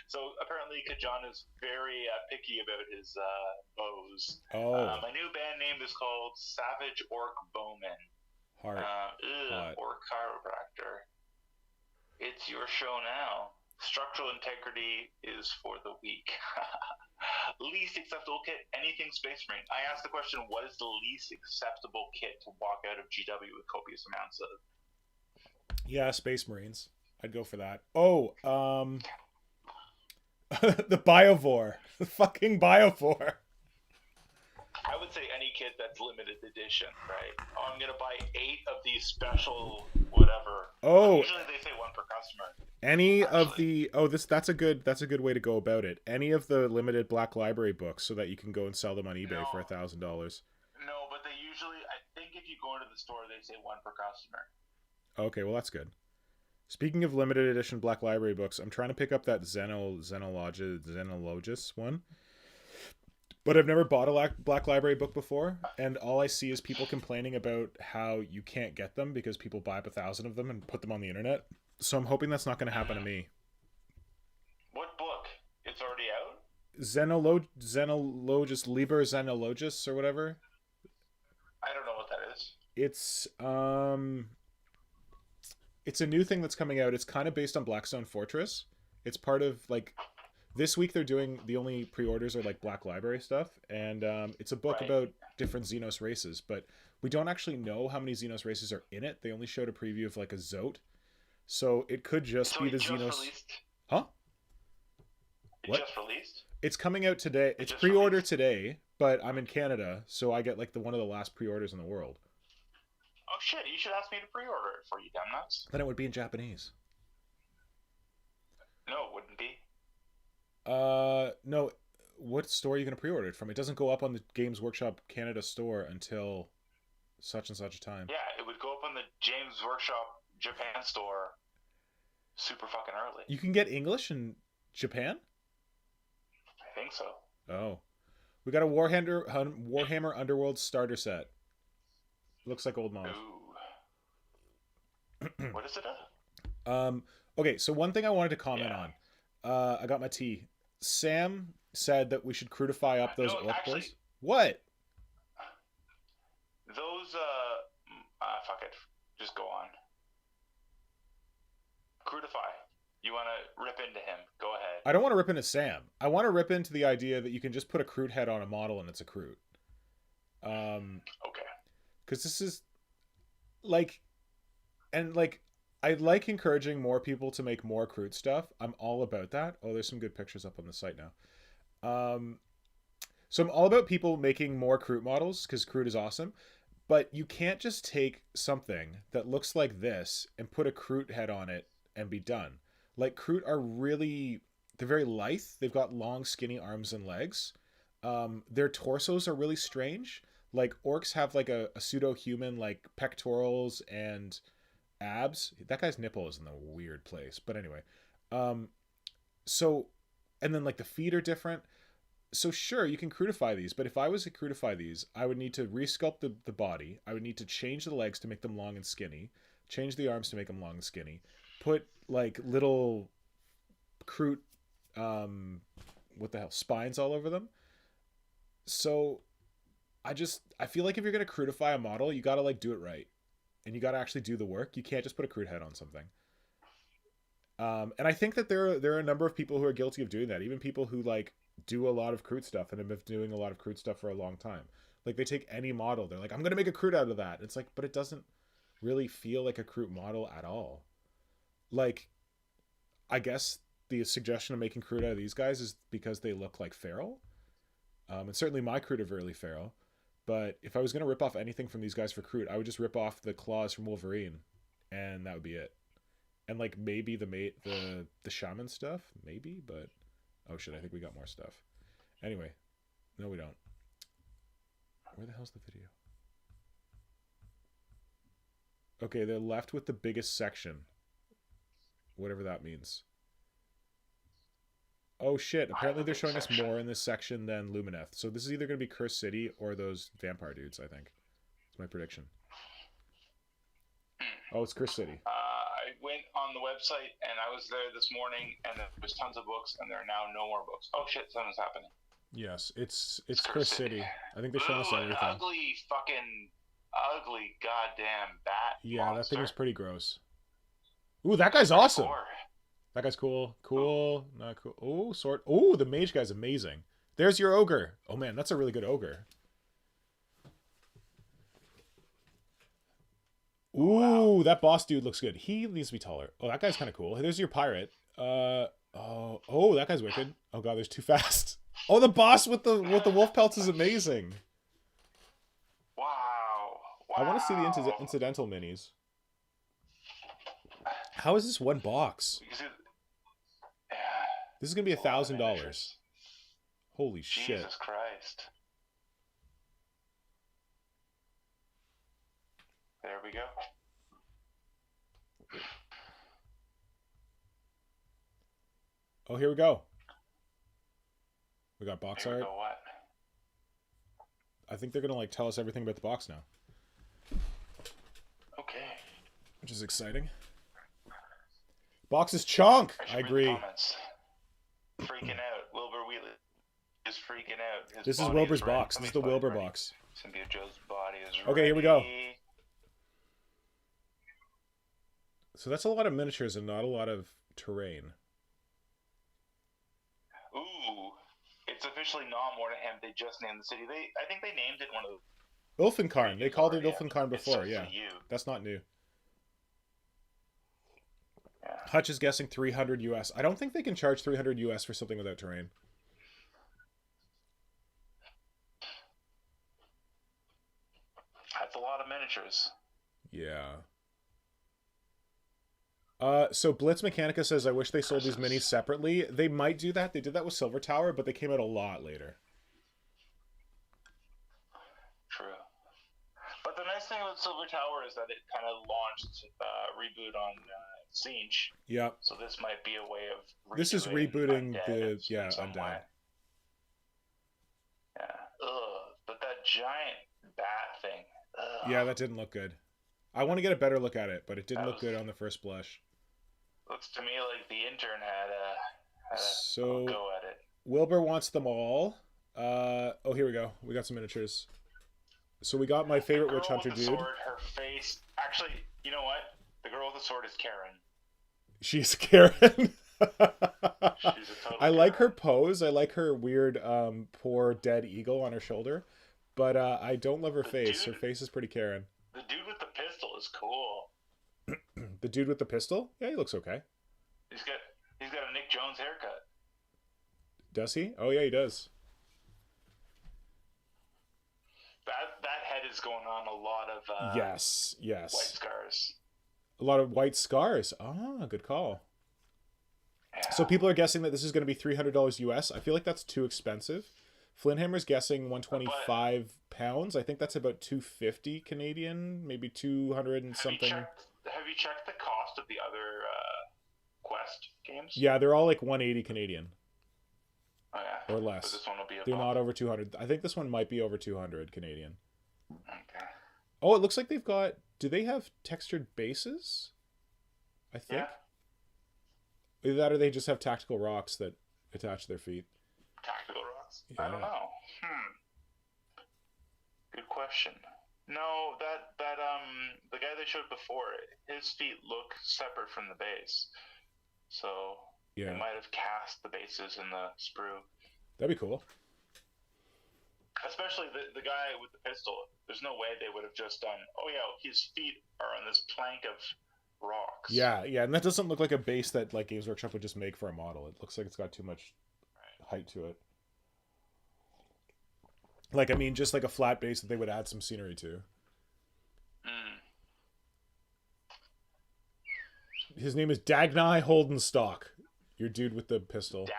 So apparently Kajan is very picky about his bows. My new band name is called Savage Orc Bowman. Hot. Orc Chiropractor. It's your show now. Structural integrity is for the weak. Least acceptable kit, anything Space Marine. I asked the question, what is the least acceptable kit to walk out of GW with copious amounts of? Yeah, Space Marines. I'd go for that. Oh, the Biovore. The fucking Biovore. I would say any kit that's limited edition, right? Oh, I'm going to buy 8 of these special whatever. Oh. Usually they say 1 per customer. Any of the that's a good way to go about it. Any of the limited Black Library books, so that you can go and sell them on eBay for $1,000. No, but they usually, I think if you go into the store, they say 1 per customer. Okay, well that's good. Speaking of limited edition Black Library books, I'm trying to pick up that Xenologus one. But I've never bought a Black Library book before, and all I see is people complaining about how you can't get them because people buy up 1,000 of them and put them on the internet. So I'm hoping that's not going to happen to me. What book? It's already out? Xenologus, Liber Xenologus, or whatever. I don't know what that is. It's a new thing that's coming out. It's kind of based on Blackstone Fortress. It's part of, like, This week they're doing, the only pre-orders are like Black Library stuff, and it's a book about different Xenos races, but we don't actually know how many Xenos races are in it. They only showed a preview of like a Zote, so it could just be the Xenos. Released? Huh? It just released? It's coming out today. It's pre-order today, but I'm in Canada, so I get like one of the last pre-orders in the world. Oh shit! You should ask me to pre-order it for you, damn nuts. Then it would be in Japanese. No, it wouldn't be. No. What store are you going to pre-order it from? It doesn't go up on the Games Workshop Canada store until such and such a time. Yeah, it would go up on the Games Workshop Japan store super fucking early. You can get English in Japan? I think so. Oh. We got a Warhammer Underworld starter set. Looks like old models. Ooh. What is it? Okay, so one thing I wanted to comment on. I got my tea. Sam said that we should crudify up those orc boys. What? Those, fuck it. Just go on. Crudify. You want to rip into him. Go ahead. I don't want to rip into Sam. I want to rip into the idea that you can just put a Crute head on a model and it's a Crute. Okay. Because this is, like... And, like... I like encouraging more people to make more Crute stuff. I'm all about that. Oh, there's some good pictures up on the site now. So I'm all about people making more Crute models because Crute is awesome. But you can't just take something that looks like this and put a Crute head on it and be done. Like, Crute are really... They're very lithe. They've got long, skinny arms and legs. Their torsos are really strange. Like, orcs have, like, a pseudo-human, like, pectorals and... abs. That guy's nipple is in a weird place, but anyway. So, and then like the feet are different. So sure, you can crudify these, but if I was to crudify these, I would need to resculpt the body. I would need to change the legs to make them long and skinny, change the arms to make them long and skinny, put like little Crute, what the hell, spines all over them. So I feel like if you're going to crudify a model, you got to like do it right. And you got to actually do the work. You can't just put a Crute head on something. And I think that there are a number of people who are guilty of doing that. Even people who like do a lot of Crute stuff and have been doing a lot of Crute stuff for a long time. Like they take any model, they're like, I'm gonna make a Crute out of that. It's like, but it doesn't really feel like a Crute model at all. Like, I guess the suggestion of making Crute out of these guys is because they look like feral. And certainly my Crute are very feral. But if I was going to rip off anything from these guys for Crute, I would just rip off the claws from Wolverine, and that would be it. And like maybe the shaman stuff, maybe. But oh shit, I think we got more stuff. Anyway, no, we don't. Where the hell's the video? Okay, they're left with the biggest section, whatever that means. Oh shit, apparently they're showing us more in this section than Lumineth. So this is either going to be Cursed City or those vampire dudes, I think. That's my prediction. Oh, it's Cursed City. I went on the website and I was there this morning and there was tons of books and there are now no more books. Oh shit, something's happening. Yes, it's Cursed City. I think they're showing us everything. Ugly goddamn bat monster. That thing was pretty gross. Ooh, that guy's awesome. That guy's cool. Cool. Not cool. Oh, sword. Oh, the mage guy's amazing. There's your ogre. Oh, man, that's a really good ogre. Ooh, wow. That boss dude looks good. He needs to be taller. Oh, that guy's kind of cool. There's your pirate. Oh, that guy's wicked. Oh, God, there's too fast. Oh, the boss with the wolf pelts is amazing. Wow. I want to see the incidental minis. How is this one box? This is going to be $1,000. Holy shit. Jesus Christ. There we go. Oh, here we go. We got box art. What? I think they're going to like tell us everything about the box now. Okay. Which is exciting. Box is chunk. I agree. Freaking out. Wilbur Wheatley is freaking out. This is Wilbur's box. This is the Wilbur box. Cynthia Joe's body is okay, here we go. So that's a lot of miniatures and not a lot of terrain. It's officially not Mordenham. They just named the city. I think they named it one of the Ulfenkarn. They called it already, Ulfenkarn before. It Yeah, starts with U. that's not new. Yeah. Hutch is guessing 300 US. I don't think they can charge 300 US for something without terrain. That's a lot of miniatures. Yeah. So Blitz Mechanica says, I wish they sold these minis separately. They might do that. They did that with Silver Tower, but they came out a lot later. True. But the nice thing about Silver Tower is that it kind of launched reboot on Siege. Yep. So this might be a way of this is rebooting Undead the in some Undead. way. Yeah. Ugh. But that giant bat thing. Ugh. Yeah, that didn't look good. I want to get a better look at it, but it didn't look good on the first blush. Looks to me like the intern had a go at it. Wilbur wants them all. Oh, here we go. We got some miniatures. So we got my favorite witch hunter dude. Sword, her face. Actually, you know what? The girl with the sword is Karen. She's Karen. She's a total I like her pose. I like her weird, poor dead eagle on her shoulder. But I don't love her face. Her face is pretty Karen. The dude with the pistol is cool. The dude with the pistol? Yeah, he looks okay. He's got a Nick Jones haircut. Does he? Oh yeah, he does. That head is going on a lot of yes. white scars. A lot of white scars. Ah, good call. Yeah. So people are guessing that this is going to be $300 US. I feel like that's too expensive. Flinthammer's guessing 125 pounds. I think that's about 250 Canadian, maybe 200 and something. Have you checked the cost of the other Quest games? Yeah, they're all like 180 Canadian. Oh yeah. Or less. But this one will be they're not over 200. I think this one might be over 200 Canadian. Okay. Oh, it looks like they've got... Do they have textured bases? I think. Yeah. Either that or they just have tactical rocks that attach their feet. Tactical rocks? Yeah. I don't know. Good question. No, that the guy they showed before, his feet look separate from the base. So yeah, they might have cast the bases in the sprue. That'd be cool. Especially the guy with the pistol. There's no way they would have just done, oh yeah, his feet are on this plank of rocks. Yeah, and that doesn't look like a base that like Games Workshop would just make for a model. It looks like it's got too much height to it. Like, I mean, just like a flat base that they would add some scenery to. His name is Dagnai Holdenstock. Your dude with the pistol.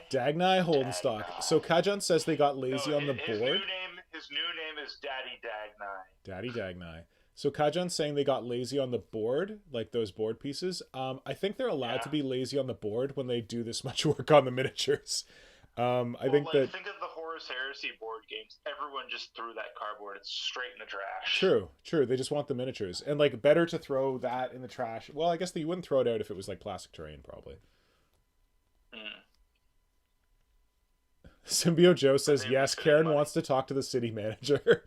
Dagnai Holdenstock. So Kajan says they got lazy on the board. His new name is Daddy Dagnai. Daddy Dagnai. So Kajan's saying they got lazy on the board, like those board pieces. I think they're allowed to be lazy on the board when they do this much work on the miniatures. Think of the Horus Heresy board games. Everyone just threw that cardboard. It's straight in the trash. True. They just want the miniatures. And like better to throw that in the trash. Well, I guess you wouldn't throw it out if it was like plastic terrain, probably. Symbio Joe says, yes, Karen wants to talk to the city manager.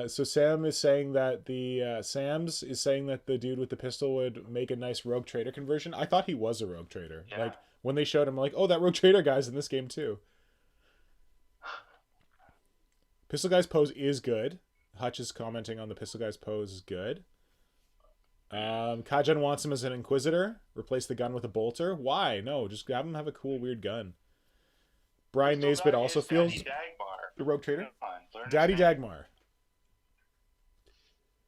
So Sam is saying that Sam's is saying that the dude with the pistol would make a nice rogue trader conversion. I thought he was a rogue trader. Yeah. Like when they showed him, like, oh, that rogue trader guy's in this game too. Pistol guy's pose is good. Hutch is commenting on the pistol guy's pose is good. Kajan wants him as an inquisitor. Replace the gun with a bolter. Why? No, just have him have a cool weird gun. Brian Naisbitt also feels the rogue trader. Daddy Dagmar.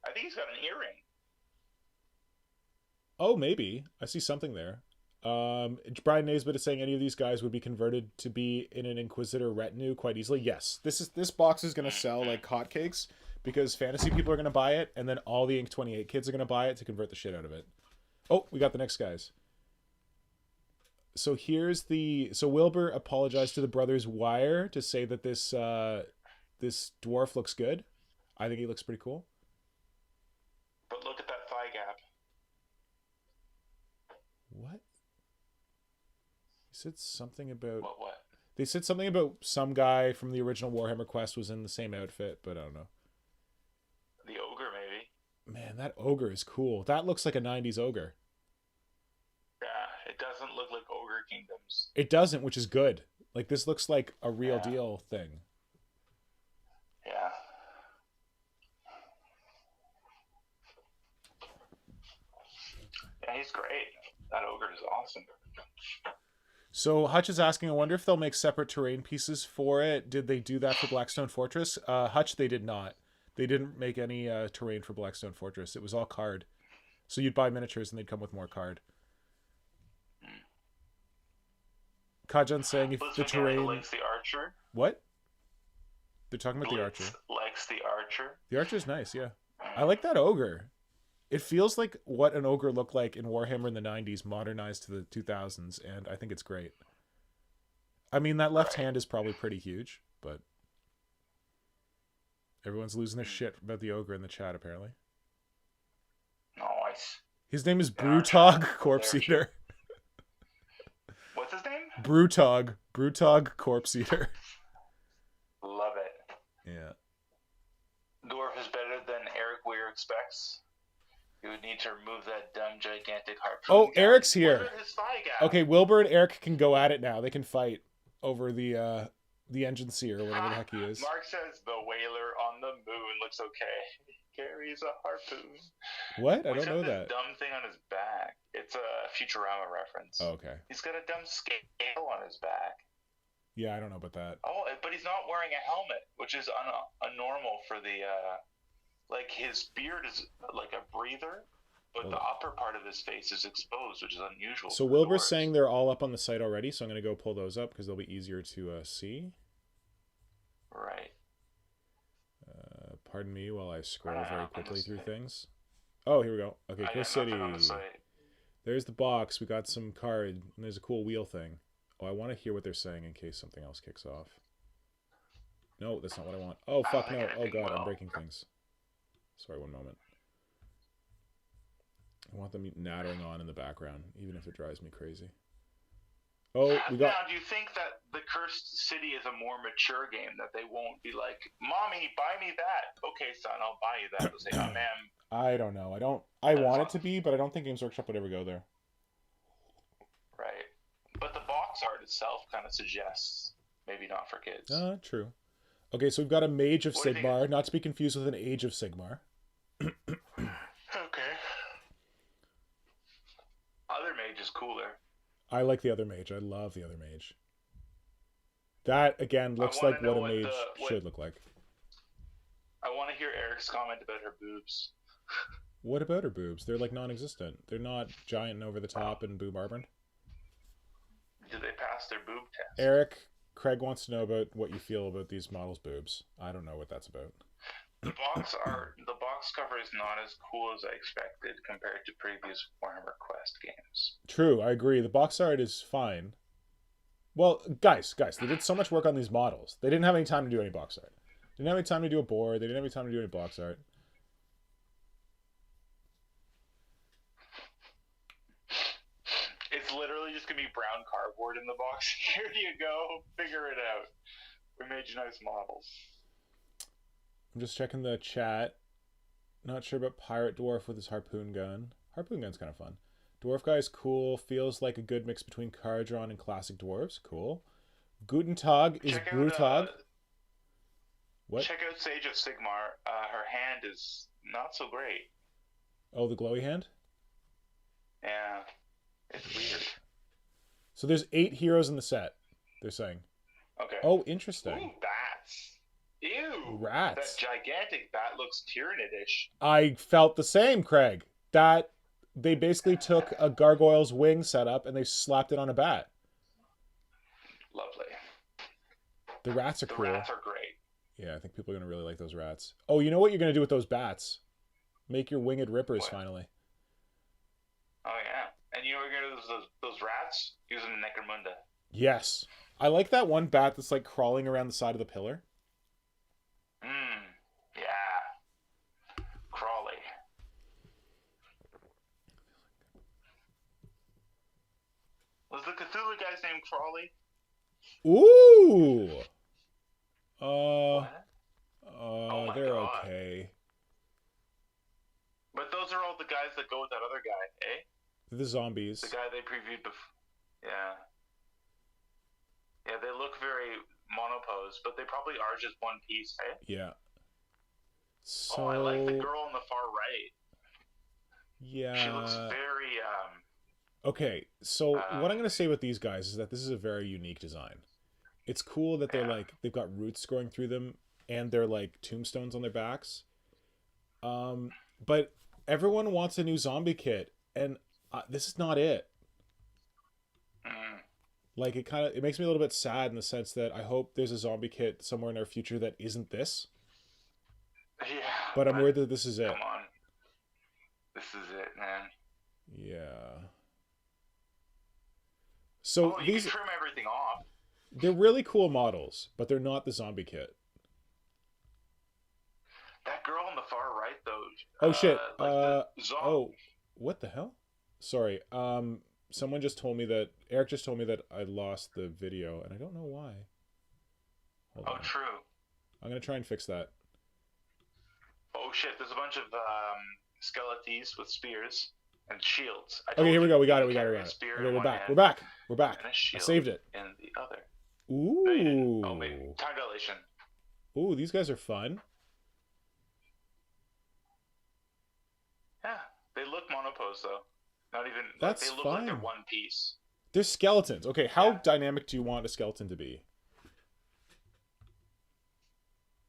I think he's got an earring. Oh, maybe. I see something there. Brian Naisbitt is saying any of these guys would be converted to be in an Inquisitor retinue quite easily. Yes. This box is going to sell like hotcakes because fantasy people are going to buy it, and then all the Inc 28 kids are going to buy it to convert the shit out of it. Oh, we got the next guys. So so Wilbur apologized to the Brothers Wire to say that this dwarf looks good. I think he looks pretty cool. But look at that thigh gap. What? He said something about... What? They said something about some guy from the original Warhammer Quest was in the same outfit, but I don't know. The ogre, maybe. Man, that ogre is cool. That looks like a 90s ogre. like Ogre Kingdoms. It doesn't, which is good. Like, this looks like a real Yeah. deal thing. Yeah. Yeah, he's great. That Ogre is awesome. So Hutch is asking, I wonder if they'll make separate terrain pieces for it. Did they do that for Blackstone Fortress? Hutch, they did not. They didn't make any terrain for Blackstone Fortress. It was all card. So you'd buy miniatures and they'd come with more card. Kajan's saying if the terrain... likes the archer. What? They're talking about the archer. Likes the archer. The archer's nice, yeah. I like that ogre. It feels like what an ogre looked like in Warhammer in the 90s, modernized to the 2000s, and I think it's great. I mean, that left hand is probably pretty huge, but everyone's losing their shit about the ogre in the chat, apparently. Nice. His name is Brutog Corpse Eater. What's his name? Brutog Corpse Eater. Love it. Yeah. Dwarf is better than Eric Weir expects. You would need to remove that dumb, gigantic harpoon. Oh, Eric's here. His thigh gap. Okay, Wilbur and Eric can go at it now. They can fight over the engine seer or whatever the heck he is. Mark says the whaler on the moon looks okay. He carries a harpoon. What? I don't know that. Dumb thing on his back. It's a Futurama reference. Oh, okay. He's got a dumb scale on his back. Yeah, I don't know about that. Oh, but he's not wearing a helmet, which is unnormal for the. Like, his beard is like a breather, but the upper part of his face is exposed, which is unusual. So Wilbur's saying they're all up on the site already, so I'm going to go pull those up because they'll be easier to see. Right. Pardon me while I scroll very quickly through things. Oh, here we go. Okay, Chris City. There's the box. We got some card, and there's a cool wheel thing. Oh, I want to hear what they're saying in case something else kicks off. No, that's not what I want. Oh, fuck no. Oh, God, I'm breaking things. Sorry, one moment. I want them nattering on in the background, even if it drives me crazy. Oh, we got... Now, do you think that the Cursed City is a more mature game, that they won't be like, Mommy, buy me that. Okay, son, I'll buy you that. They'll say, oh, ma'am. I don't know. I want it to be, but I don't think Games Workshop would ever go there. Right. But the box art itself kind of suggests maybe not for kids. True. Okay, so we've got a Mage of Sigmar, not to be confused with an Age of Sigmar. Okay. Other Mage is cooler. I like the other Mage. I love the other Mage. That, again, looks like what a Mage should look like. I want to hear Eric's comment about her boobs. What about her boobs? They're, like, non-existent. They're not giant and over the top and boob-arbored. Did they pass their boob test? Eric, Craig wants to know about what you feel about these models' boobs. I don't know what that's about. The box cover is not as cool as I expected compared to previous Warhammer Quest games. True, I agree. The box art is fine. Well, guys, they did so much work on these models. They didn't have any time to do any box art. They didn't have any time to do a board. They didn't have any time to do any box art. It's literally just going to be brown cardboard in the box. Here you go. Figure it out. We made you nice models. I'm just checking the chat. Not sure about Pirate Dwarf with his harpoon gun. Harpoon gun's kind of fun. Dwarf guy is cool. Feels like a good mix between card drawn and classic dwarves. Cool. Guten Tag is Brutag. What? Check out Sage of Sigmar. Her hand is not so great. Oh, the glowy hand? Yeah. It's weird. So there's 8 heroes in the set, they're saying. Okay. Oh, interesting. Ooh, bats. Ew. Rats. That gigantic bat looks Tyranidish. I felt the same, Craig. That they basically took a gargoyle's wing setup and they slapped it on a bat. Lovely. The rats are cool. The rats are great. Yeah, I think people are going to really like those rats. Oh, you know what you're going to do with those bats? Make your winged rippers, finally. Oh, yeah. And you know what you're going to do with those rats? Use them in Necromunda. Yes. I like that one bat that's like crawling around the side of the pillar. Yeah. Crawley. Was the Cthulhu guy's name Crawley? Ooh. Oh they're God. okay. But those are all the guys that go with that other guy, eh? The zombies. The guy they previewed before. Yeah. those, but they probably are just one piece, eh? Yeah. So Oh, I like the girl on the far right. yeah. She looks very Okay, so what I'm gonna say with these guys is that this is a very unique design. It's cool that they're like they've got roots growing through them and they're like tombstones on their backs. But everyone wants a new zombie kit, and this is not it. Like it makes me a little bit sad in the sense that I hope there's a zombie kit somewhere in our future that isn't this. Yeah. But I'm worried that this is it. Come on. This is it, man. Yeah. So you these can trim everything off. They're really cool models, but they're not the zombie kit. That girl on the far right, though. Oh shit. Oh, what the hell? Sorry. Someone just told me that Eric just told me that I lost the video, and I don't know why. Hold on. True. I'm gonna try and fix that. Oh shit! There's a bunch of skeletons with spears and shields. Okay, here we go. We got it. Okay, we're back. I saved it. In the other. Ooh. Oh, maybe time dilation. Ooh, these guys are fun. Yeah, they look monopose though. Not even. That's they look fine. like they're one piece. They're skeletons. Okay, how dynamic do you want a skeleton to be?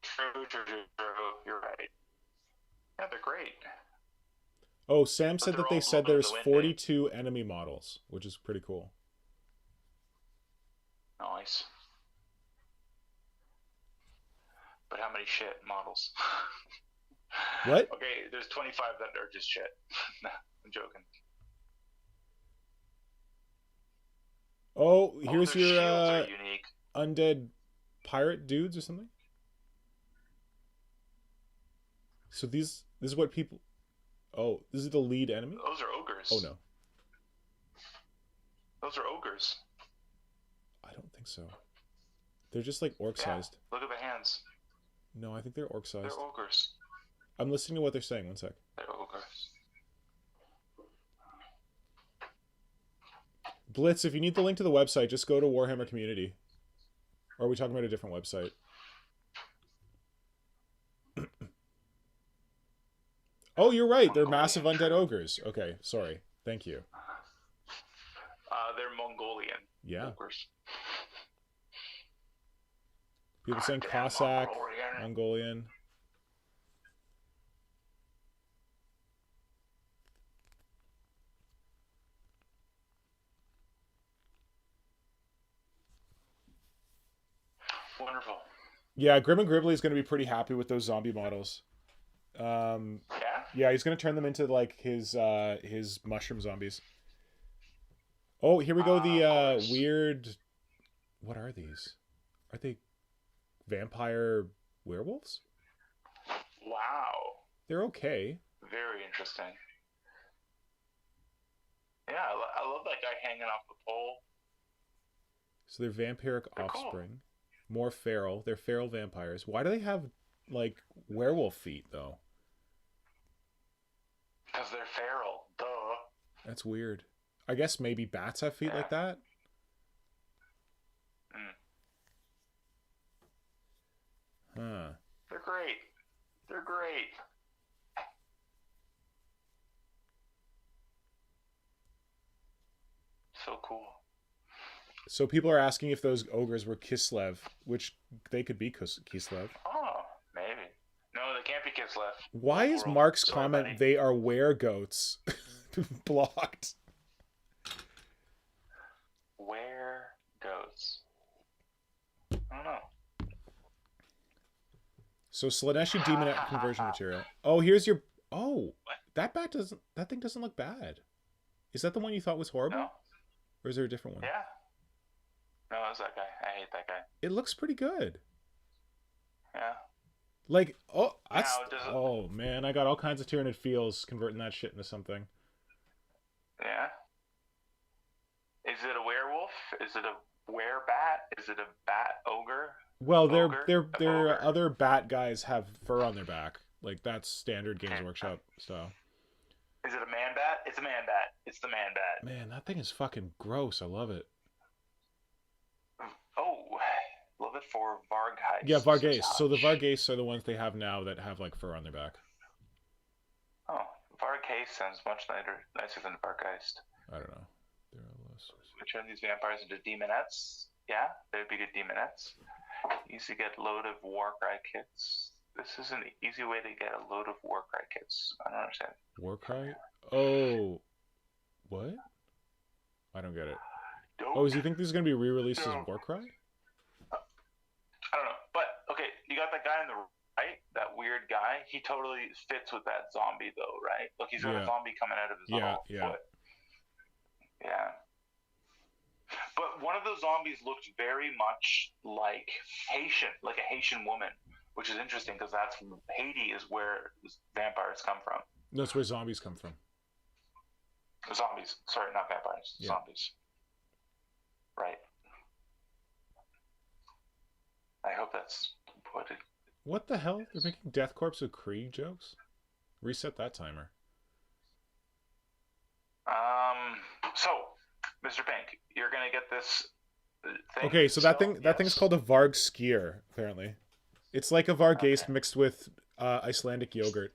True. You're right. Yeah, they're great. Oh, Sam said that they said there's 42 enemy models, which is pretty cool. Nice. But how many shit models? What? Okay, there's 25 that are just shit. Nah, I'm joking. Oh, here's your unique. undead pirate dudes or something. So this is what people. Oh, this is the lead enemy? Those are ogres. Oh no. Those are ogres. I don't think so. They're just like orc sized. Look at the hands. No, I think they're orc sized. They're ogres. I'm listening to what they're saying. One sec. They're ogres. Blitz, if you need the link to the website, just go to Warhammer Community. Or are we talking about a different website? Oh, you're right. They're massive undead ogres. Okay, sorry. Thank you. They're Mongolian. Yeah. Ogres. People saying Cossack, Mongolian. Wonderful. Yeah, Grim and Gribbly is going to be pretty happy with those zombie models. Yeah, he's going to turn them into like his mushroom zombies. Oh, here we go. The weird. What are these? Are they vampire werewolves? Wow. They're okay. Very interesting. Yeah, I love that guy hanging off the pole. So they're vampiric offspring. Cool. More feral. They're feral vampires. Why do they have like werewolf feet though? Because they're feral. Duh. That's weird. I guess maybe bats have feet like that. Huh. They're great. They're great. So cool. So people are asking if those ogres were Kislev, which they could be Kislev. Oh, maybe. No, they can't be Kislev. Why is Mark's comment, buddy. They are were-goats, blocked? Were-goats. I don't know. So Slaneshi Demon conversion material. Oh, here's your... Oh, what? That thing doesn't look bad. Is that the one you thought was horrible? No. Or is there a different one? Yeah. No, it's that guy. I hate that guy. It looks pretty good. Yeah. Like, oh, that's... Oh, man, I got all kinds of Tyranid feels converting that shit into something. Yeah. Is it a werewolf? Is it a werebat? Is it a bat ogre? Well, their other bat guys have fur on their back. Like, that's standard Games Workshop style. Is it a man bat? It's a man bat. It's the man bat. Man, that thing is fucking gross. I love it. Oh, love it for Vargheist. Yeah, Varghese. So the Varghese are the ones they have now that have like fur on their back. Oh, Vargheist sounds much nicer than Vargheist. I don't know. Turn these vampires into demonettes. Yeah, they'd be good demonettes. Easy to get load of Warcry kits. This is an easy way to get a load of Warcry kits. I don't understand. Warcry? Oh. What? I don't get it. Oh, does he think this is going to be re-released as Warcry? I don't know. But, okay, you got that guy on the right, that weird guy. He totally fits with that zombie, though, right? Look, he's got a zombie coming out of his foot. Yeah. But one of those zombies looked very much like Haitian, like a Haitian woman, which is interesting because that's Haiti is where vampires come from. That's where zombies come from. Zombies. Sorry, not vampires. Yeah. Zombies. Right. I hope that's what it... What the hell? They're making Death Corps of Krieg jokes? Reset that timer. So, Mr. Pink, you're gonna get this thing. Okay, so that thing's called a Varg Skier, apparently. It's like a Varghese mixed with Icelandic yogurt.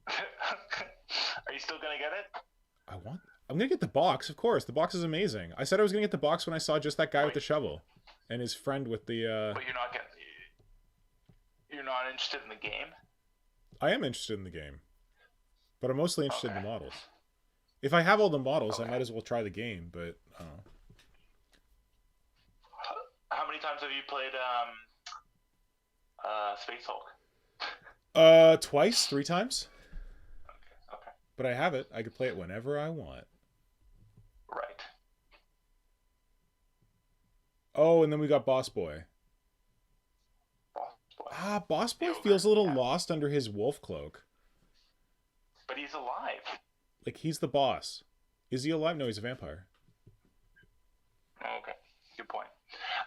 Are you still gonna get it? I'm gonna get the box, of course. The box is amazing. I said I was gonna get the box when I saw just that guy with the shovel and his friend with the. But you're not interested in the game. I am interested in the game, but I'm mostly interested in the models. If I have all the models, I might as well try the game. But I don't know. How many times have you played Space Hulk? Twice, 3 times. Okay. But I have it. I can play it whenever I want. Right. Oh, and then we got Boss Boy. Boss Boy feels a little lost under his wolf cloak. But he's alive. Like, he's the boss. Is he alive? No, he's a vampire. Okay. Good point.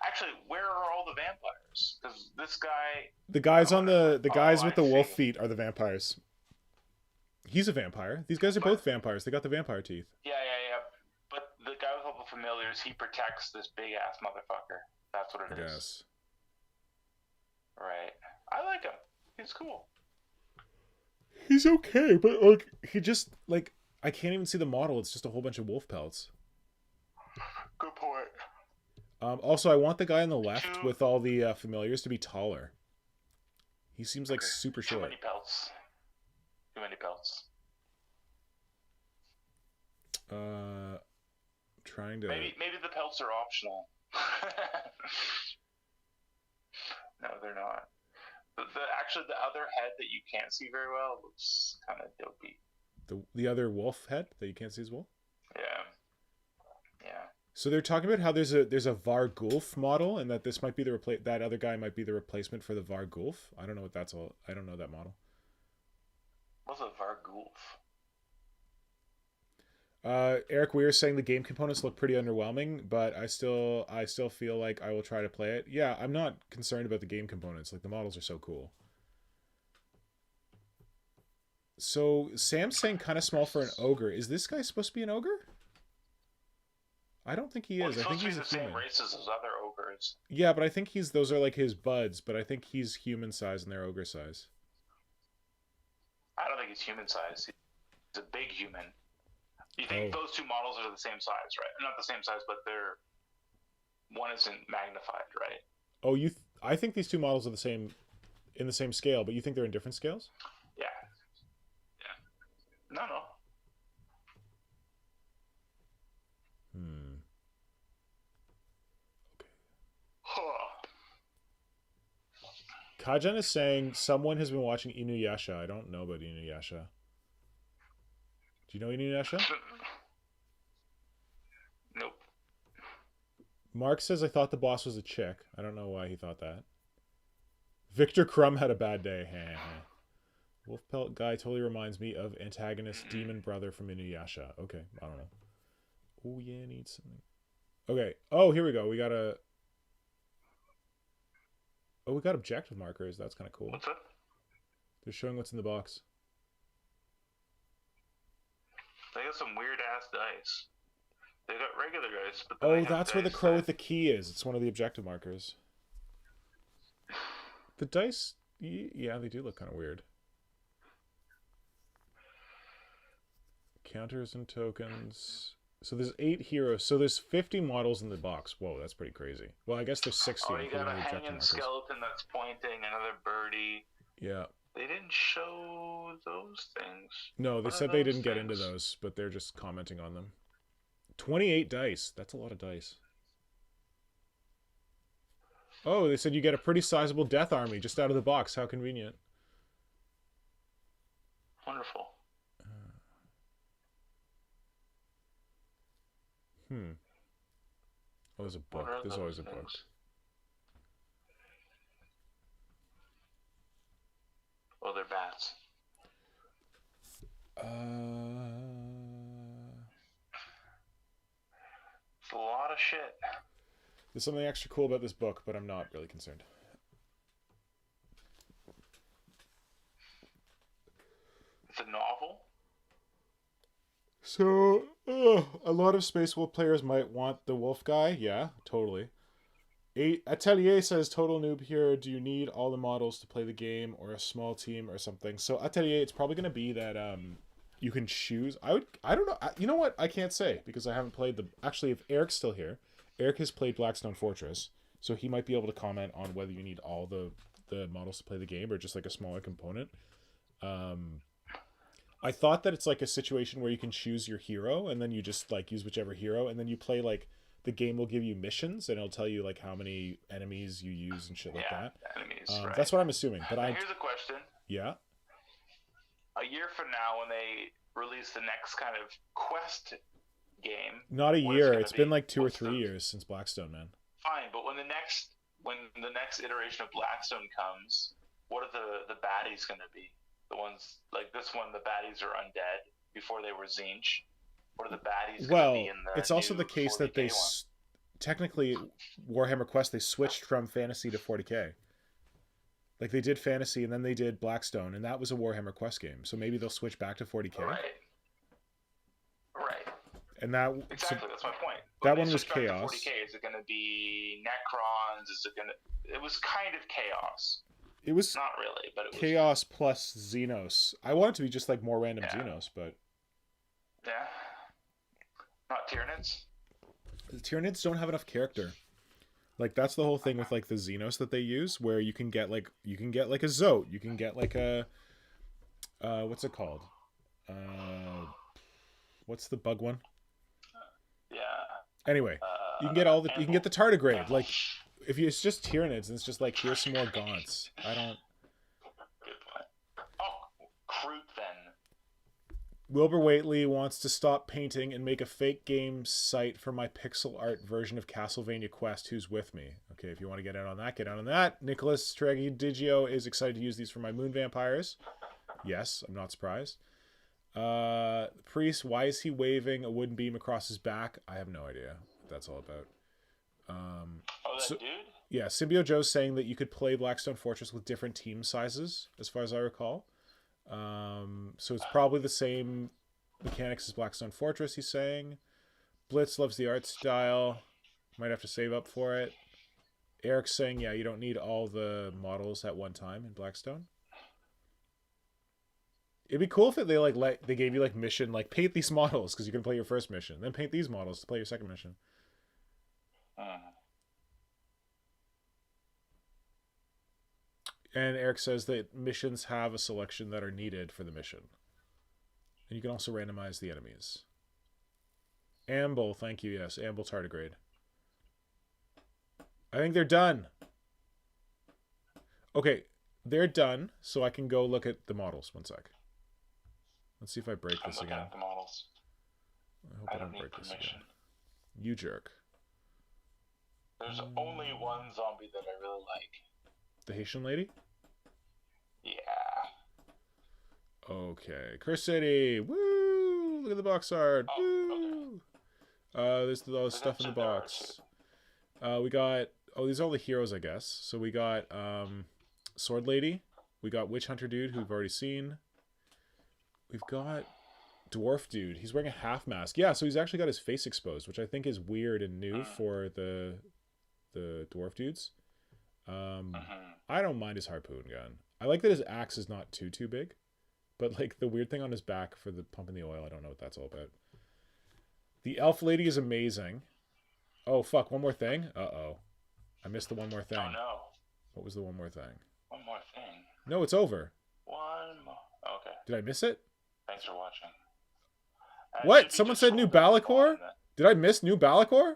Actually, where are all the vampires? Because this guy... The guys on the guys with the wolf feet are the vampires. He's a vampire. These guys are both vampires. They got the vampire teeth. Yeah. But the guy with all the familiars, he protects this big-ass motherfucker. That's what it is. Yes. Right. I like him. He's cool. He's okay, but, like, he just, like... I can't even see the model. It's just a whole bunch of wolf pelts. Good point. Also, I want the guy on the left with all the familiars to be taller. He seems like super short. Too many pelts. Trying to... Maybe the pelts are optional. No, they're not. Actually, the other head that you can't see very well looks kind of dopey. The other wolf head that you can't see as well? Yeah. So they're talking about how there's a Vargulf model, and that this might be that other guy might be the replacement for the Vargulf. I don't know what that's all. I don't know that model. What's a Vargulf? Eric Weir is saying the game components look pretty underwhelming, but I still feel like I will try to play it. Yeah, I'm not concerned about the game components. Like, the models are so cool. So, Sam's saying kind of small for an ogre. Is this guy supposed to be an ogre? I don't think he is. I think he's the same race as those other ogres. Yeah, but I think those are like his buds, but I think he's human size and they're ogre size. I don't think he's human size. He's a big human. You think those two models are the same size, right? Not the same size, but one isn't magnified, right? Oh, I think these two models are in the same scale, but you think they're in different scales? Yeah. No. Okay. Kajan is saying someone has been watching Inuyasha. I don't know about Inuyasha. Do you know Inuyasha? Nope. Mark says, I thought the boss was a chick. I don't know why he thought that. Victor Crumb had a bad day. Wolf Pelt guy totally reminds me of antagonist Demon Brother from Inuyasha. Okay, I don't know. Oh, yeah, need something. Okay. Oh, here we go. We got objective markers. That's kind of cool. What's that? They're showing what's in the box. They got some weird-ass dice. They got regular dice, but then Oh, they have that's where the dice crow that... with the key is. It's one of the objective markers. The dice, yeah, they do look kind of weird. Counters and tokens. So there's 8 heroes. So there's 50 models in the box. Whoa, that's pretty crazy. Well, I guess there's 60. Oh, you got a the objective hanging markers. skeleton that's pointing, another birdie. Yeah. They didn't show those things. No, they said they didn't get into those, but they're just commenting on them. 28 dice. That's a lot of dice. Oh, they said you get a pretty sizable death army just out of the box. How convenient. Wonderful. Oh, there's a book. There's always a book. Oh, they're bats. It's a lot of shit. There's something extra cool about this book, but I'm not really concerned. It's a novel? So, a lot of Space Wolf players might want the wolf guy. Yeah, totally. Atelier says, total noob here. Do you need all the models to play the game or a small team or something? So, Atelier, it's probably going to be that you can choose. I don't know. You know what? I can't say because I haven't played the... Actually, if Eric's still here, Eric has played Blackstone Fortress, so he might be able to comment on whether you need all the models to play the game or just like a smaller component. I thought that it's like a situation where you can choose your hero and then you just like use whichever hero and then you play like the game will give you missions and it'll tell you like how many enemies you use and shit like that. Enemies, right. That's what I'm assuming. But here's a question. Yeah. A year from now when they release the next kind of quest game. Not a year. It's been like 2 or 3 years since Blackstone, man. Fine, but when the next iteration of Blackstone comes, what are the baddies going to be? The ones like this one, the baddies are undead before they were Zinch. What are the baddies going to be in the it's also the case that they technically Warhammer Quest they switched from fantasy to 40k. Like they did fantasy and then they did Blackstone and that was a Warhammer Quest game. So maybe they'll switch back to 40k. Right. And that exactly that's my point. That one was chaos. 40k, is it going to be Necrons? Is it going to? It was kind of chaos. It was not really, but it was chaos plus Xenos. I want it to be just like more random Xenos, but not Tyranids. The Tyranids don't have enough character. Like that's the whole thing with like the Xenos that they use, where you can get like a Zote, you can get like a what's it called? What's the bug one? Anyway, you can get you can get the tardigrade. Like if it's just Tyranids and it's just like here's some more gaunts. I don't. Good point. Oh, Kroot then. Wilbur Waitley wants to stop painting and make a fake game site for my pixel art version of Castlevania Quest. Who's with me? Okay, if you want to get out on that, get out on that. Nicholas Tregidigio is excited to use these for my Moon Vampires. Yes, I'm not surprised. Priest, why is he waving a wooden beam across his back? I have no idea what that's all about. Dude? Yeah, Symbio Joe's saying that you could play Blackstone Fortress with different team sizes, as far as I recall. So it's probably the same mechanics as Blackstone Fortress, he's saying. Blitz loves the art style. Might have to save up for it. Eric's saying, yeah, you don't need all the models at one time in Blackstone. It'd be cool if they gave you like mission, like paint these models because you can play your first mission, then paint these models to play your second mission. And Eric says that missions have a selection that are needed for the mission. And you can also randomize the enemies. Amble, thank you, yes. Amble tardigrade. I think they're done. Okay, they're done, so I can go look at the models. One sec. Let's see if I break this again. At the models. I hope I don't break this again. You jerk. There's only one zombie that I really like. The Haitian lady? Yeah. Okay. Curse City! Woo! Look at the box art! Woo! Okay. There's all the stuff in the box. We got... Oh, these are all the heroes, I guess. So we got Sword Lady. We got Witch Hunter Dude, who we've already seen. We've got dwarf dude. He's wearing a half mask. Yeah, so he's actually got his face exposed, which I think is weird and new for the dwarf dudes. I don't mind his harpoon gun. I like that his axe is not too big, but like the weird thing on his back for the pumping the oil, I don't know what that's all about. The elf lady is amazing. Oh fuck, one more thing? Uh-oh. I missed the one more thing. Oh no. What was the one more thing? One more thing. No, it's over. One more. Okay. Did I miss it? Thanks for watching. What? Someone said new Bellacor? Did I miss new Bellacor?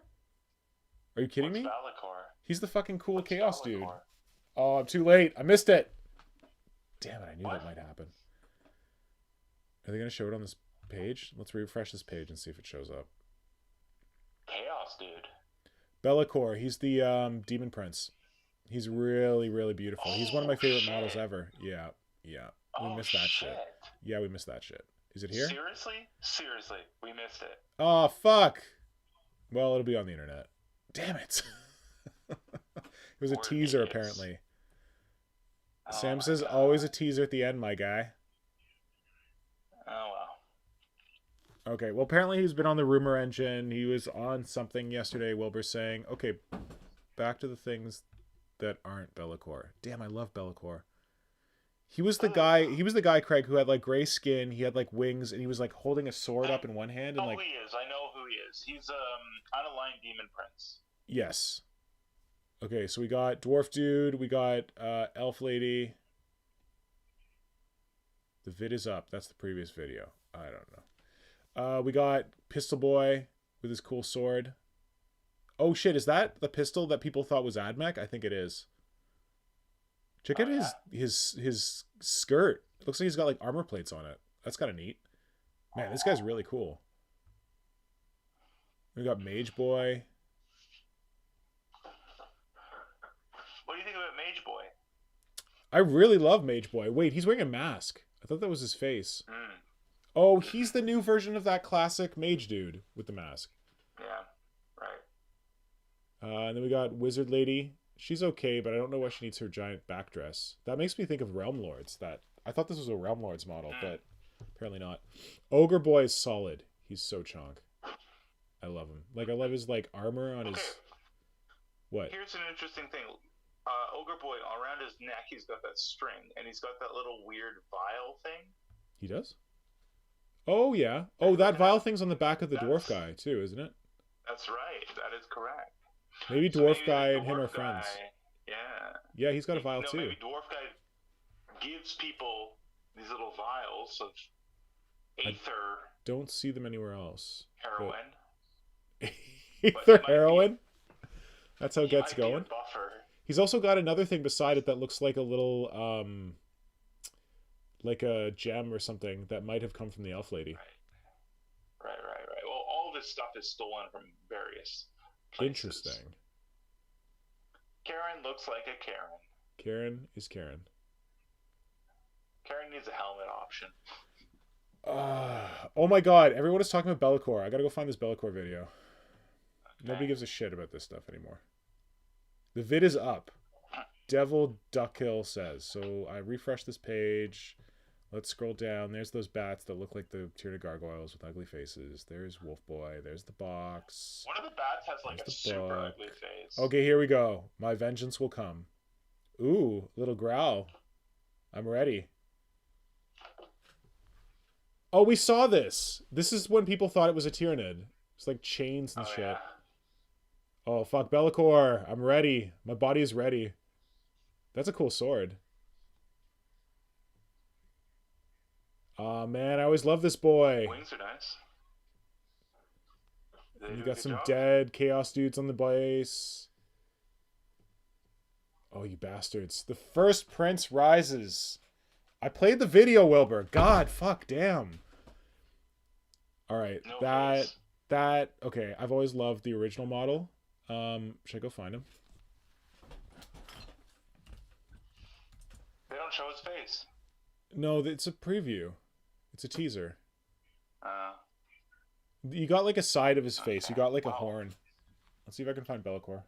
Are you kidding me? Bellacor? He's the fucking cool What's chaos Bellacor? dude. Oh, I'm too late. I missed it. Damn it, I knew that might happen. Are they going to show it on this page? Let's refresh this page and see if it shows up. Chaos dude. Bellacor, he's the demon prince. He's really, really beautiful. He's one of my favorite models ever. Yeah. We missed that shit. Yeah, we missed that shit. Is it here? Seriously, we missed it. Oh, fuck. Well, it'll be on the internet. Damn it. It was a teaser, apparently. Sam says, always a teaser at the end, my guy. Oh, well. Okay, well, apparently he's been on the rumor engine. He was on something yesterday, Wilbur's saying. Okay, back to the things that aren't Bellacor. Damn, I love Bellacor. He was the guy, Craig, who had like gray skin, he had like wings, and he was like holding a sword up in one hand. And like, he is. I know who he is. He's unaligned demon prince. Yes. Okay, so we got dwarf dude, we got elf lady. The vid is up. That's the previous video. I don't know. We got pistol boy with his cool sword. Oh shit, is that the pistol that people thought was Admech? I think it is. Check out his skirt. It looks like he's got like armor plates on it. That's kind of neat. Man, this guy's really cool. We got Mageboy. What do you think about Mageboy? I really love Mageboy. Wait, he's wearing a mask. I thought that was his face. Oh, he's the new version of that classic mage dude with the mask. Yeah, right. And then we got Wizard Lady. She's okay, but I don't know why she needs her giant back dress. That makes me think of Realm Lords. I thought this was a Realm Lords model, but apparently not. Ogre Boy is solid. He's so chonk. I love him. Like, I love his like armor on his... What? Here's an interesting thing. Ogre Boy, around his neck, he's got that string, and he's got that little weird vial thing. He does? Oh, yeah. Oh, that vial thing's on the back of the dwarf guy, too, isn't it? That's right. That is correct. Maybe dwarf guy and him are friends. Yeah. Yeah, he's got a vial, too. Maybe dwarf guy gives people these little vials of aether. Don't see them anywhere else. Heroin. Aether heroin? That's how it gets going? Buffer. He's also got another thing beside it that looks like a little, like a gem or something that might have come from the elf lady. Right. Well, all this stuff is stolen from various places. Interesting. Karen looks like a Karen. Karen is Karen. Karen needs a helmet option. Oh my god, everyone is talking about Bellacor. I gotta go find this Bellacor video. Okay. Nobody gives a shit about this stuff anymore. The vid is up. Devil Duckhill says. So I refresh this page. Let's scroll down. There's those bats that look like the Tyrannid gargoyles with ugly faces. There's Wolf Boy. There's the box. One of the bats has like a super ugly face. Okay, here we go. My vengeance will come. Ooh, little growl. I'm ready. Oh, we saw this. This is when people thought it was a Tyrannid. It's like chains and shit. Yeah. Oh, fuck. Bellacor. I'm ready. My body is ready. That's a cool sword. Oh, man. I always love this boy. Wings are nice. You got some dead chaos dudes on the base. Oh, you bastards. The first prince rises. I played the video, Wilbur. God, fuck, damn. All right. Okay. I've always loved the original model. Should I go find him? They don't show his face. No, it's a preview. It's a teaser. You got like a side of his face. You got like a horn. Let's see if I can find Bellacor.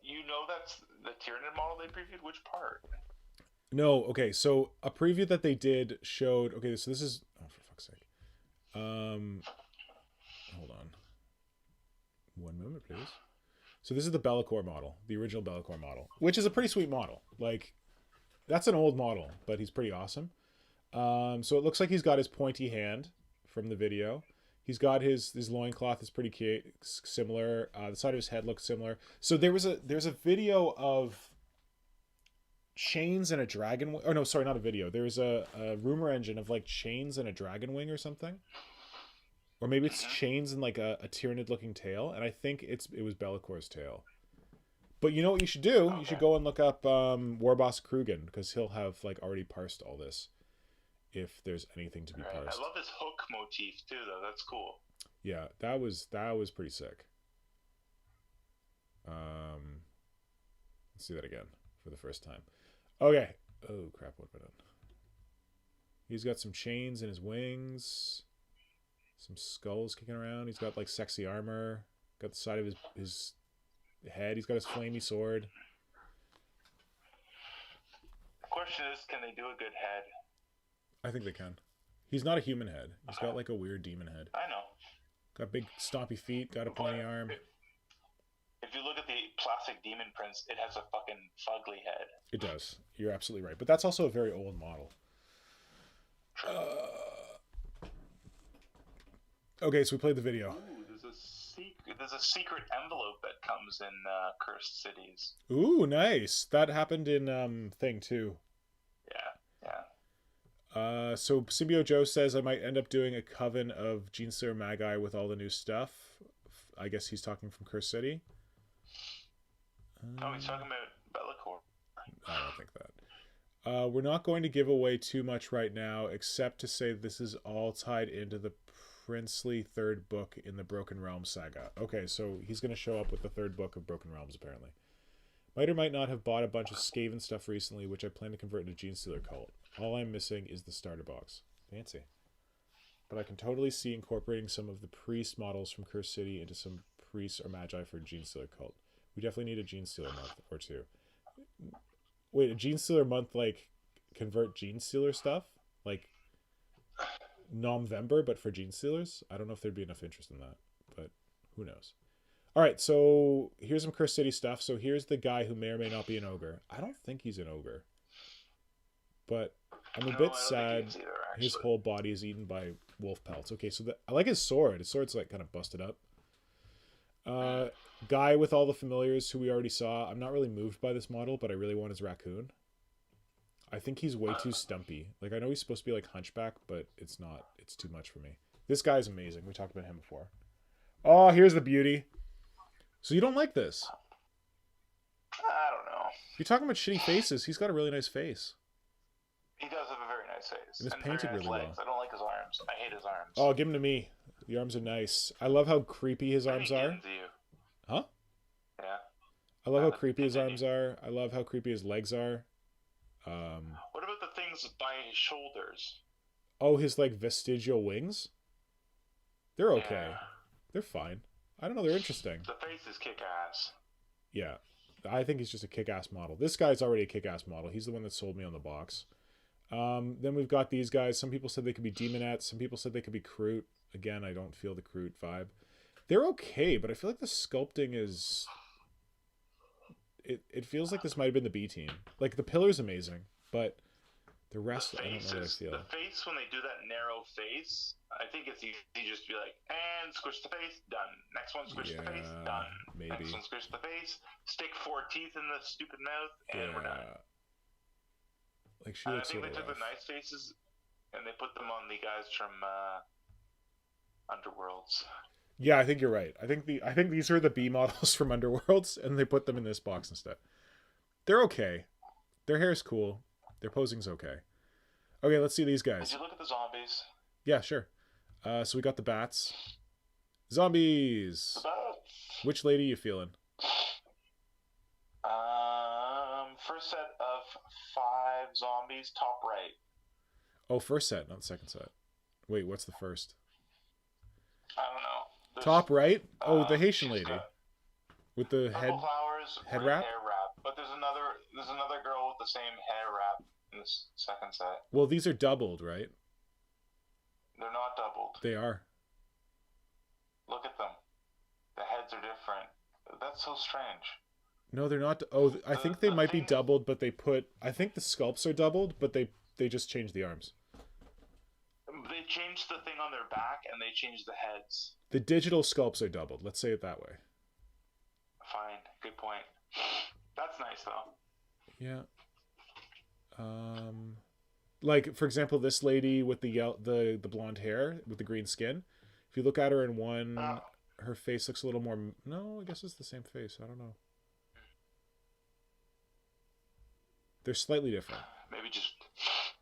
You know that's the Tyrannid model they previewed? Which part? No, okay, so a preview that they did showed... Okay, so this is... Oh, for fuck's toxic. Hold on. One moment, please. So this is the Bellacor model, the original Bellacor model, which is a pretty sweet model. Like, that's an old model, but he's pretty awesome. So it looks like he's got his pointy hand from the video. He's got his loincloth is pretty similar. The side of his head looks similar. So there's a video of chains and a dragon wing. Oh no, sorry, not a video. There's a rumor engine of like chains and a dragon wing or something. Or maybe it's chains and like a Tyranid looking tail, and I think it was Bellacor's tail. But you know what you should do? Okay. You should go and look up Warboss Krugen, because he'll have like already parsed all this. If there's anything to be parsed. I love this hook motif too, though. That's cool. Yeah, that was pretty sick. Let's see that again for the first time. Okay. Oh crap! What have I done? He's got some chains in his wings, some skulls kicking around. He's got like sexy armor. Got the side of his head. He's got his flamey sword. The question is, can they do a good head? I think they can. He's not a human head. He's got like a weird demon head. I know. Got big stompy feet. Got a pointy arm. If you look at the plastic demon prints, it has a fucking fugly head. It does. You're absolutely right. But that's also a very old model. Okay, so we played the video. Ooh, there's a secret envelope that comes in Cursed Cities. Ooh, nice. That happened in Thing too. Yeah. So Symbio Joe says I might end up doing a coven of Genestealer Magi with all the new stuff. I guess he's talking from Curse City. He's talking about Bellacor. I don't think that. We're not going to give away too much right now, except to say this is all tied into the princely third book in the Broken Realms saga. Okay, so he's going to show up with the third book of Broken Realms, apparently. Might or might not have bought a bunch of Skaven stuff recently, which I plan to convert into Genestealer Cult. All I'm missing is the starter box. Fancy. But I can totally see incorporating some of the priest models from Curse City into some priests or magi for Genestealer Cult. We definitely need a Genestealer month or two. Wait, a Genestealer month, like, convert Genestealer stuff? Like, November, but for Genestealers? I don't know if there'd be enough interest in that, but who knows. Alright, so here's some Curse City stuff. So here's the guy who may or may not be an ogre. I don't think he's an ogre. But I'm a bit sad his whole body is eaten by wolf pelts. Okay, so I like his sword. His sword's like kind of busted up. Guy with all the familiars who we already saw. I'm not really moved by this model, but I really want his raccoon. I think he's way too stumpy. Like, I know he's supposed to be like Hunchback, but it's not. It's too much for me. This guy's amazing. We talked about him before. Oh, here's the beauty. So you don't like this? I don't know. You're talking about shitty faces. He's got a really nice face. He does have a very nice face. And it's painted really well. I don't like his arms. I hate his arms. Oh, give him to me. The arms are nice. I love how creepy his arms are. Huh? Yeah. I love how creepy his arms are. I love how creepy his legs are. What about the things by his shoulders? Oh, his like vestigial wings? They're okay. Yeah. They're fine. I don't know, they're interesting. The face is kick-ass. Yeah. I think he's just a kick-ass model. This guy's already a kick-ass model. He's the one that sold me on the box. Then we've got these guys. Some people said they could be Demonettes. Some people said they could be Kroot. Again, I don't feel the Kroot vibe. They're okay, but I feel like the sculpting is... It feels like this might have been the B team. Like, the pillar's amazing, but the rest, I don't know what I feel. The face, when they do that narrow face, I think it's easy just to be like, and squish the face, done. Next one, squish the face, done. Maybe. Next one, squish the face, stick 4 teeth in the stupid mouth, and we're done. Like, she looks I think they rough. took the nice faces, and they put them on the guys from Underworlds. Yeah, I think you're right. I think these are the B models from Underworlds, and they put them in this box instead. They're okay. Their hair's cool. Their posing's okay. Okay, let's see these guys. Did you look at the zombies? Yeah, sure. So we got the bats. Zombies! The bats. Which lady you feeling? First set of 5 zombies, top right. Oh, first set, not second set. Wait, what's the first? I don't know. Top right? Oh, the Haitian lady. With the head wrap? Hair wrap. But there's another girl with the same hair wrap in the second set. Well, these are doubled, right? They're not doubled. They are. Look at them. The heads are different. That's so strange. No, they're not. Oh, I think they might be doubled, but they put... I think the sculpts are doubled, but they just changed the arms. They changed the thing on their back, and they changed the heads. The digital sculpts are doubled. Let's say it that way. Fine. Good point. That's nice, though. Yeah. Like, for example, this lady with the blonde hair with the green skin. If you look at her in one, her face looks a little more... No, I guess it's the same face. I don't know. They're slightly different. Maybe just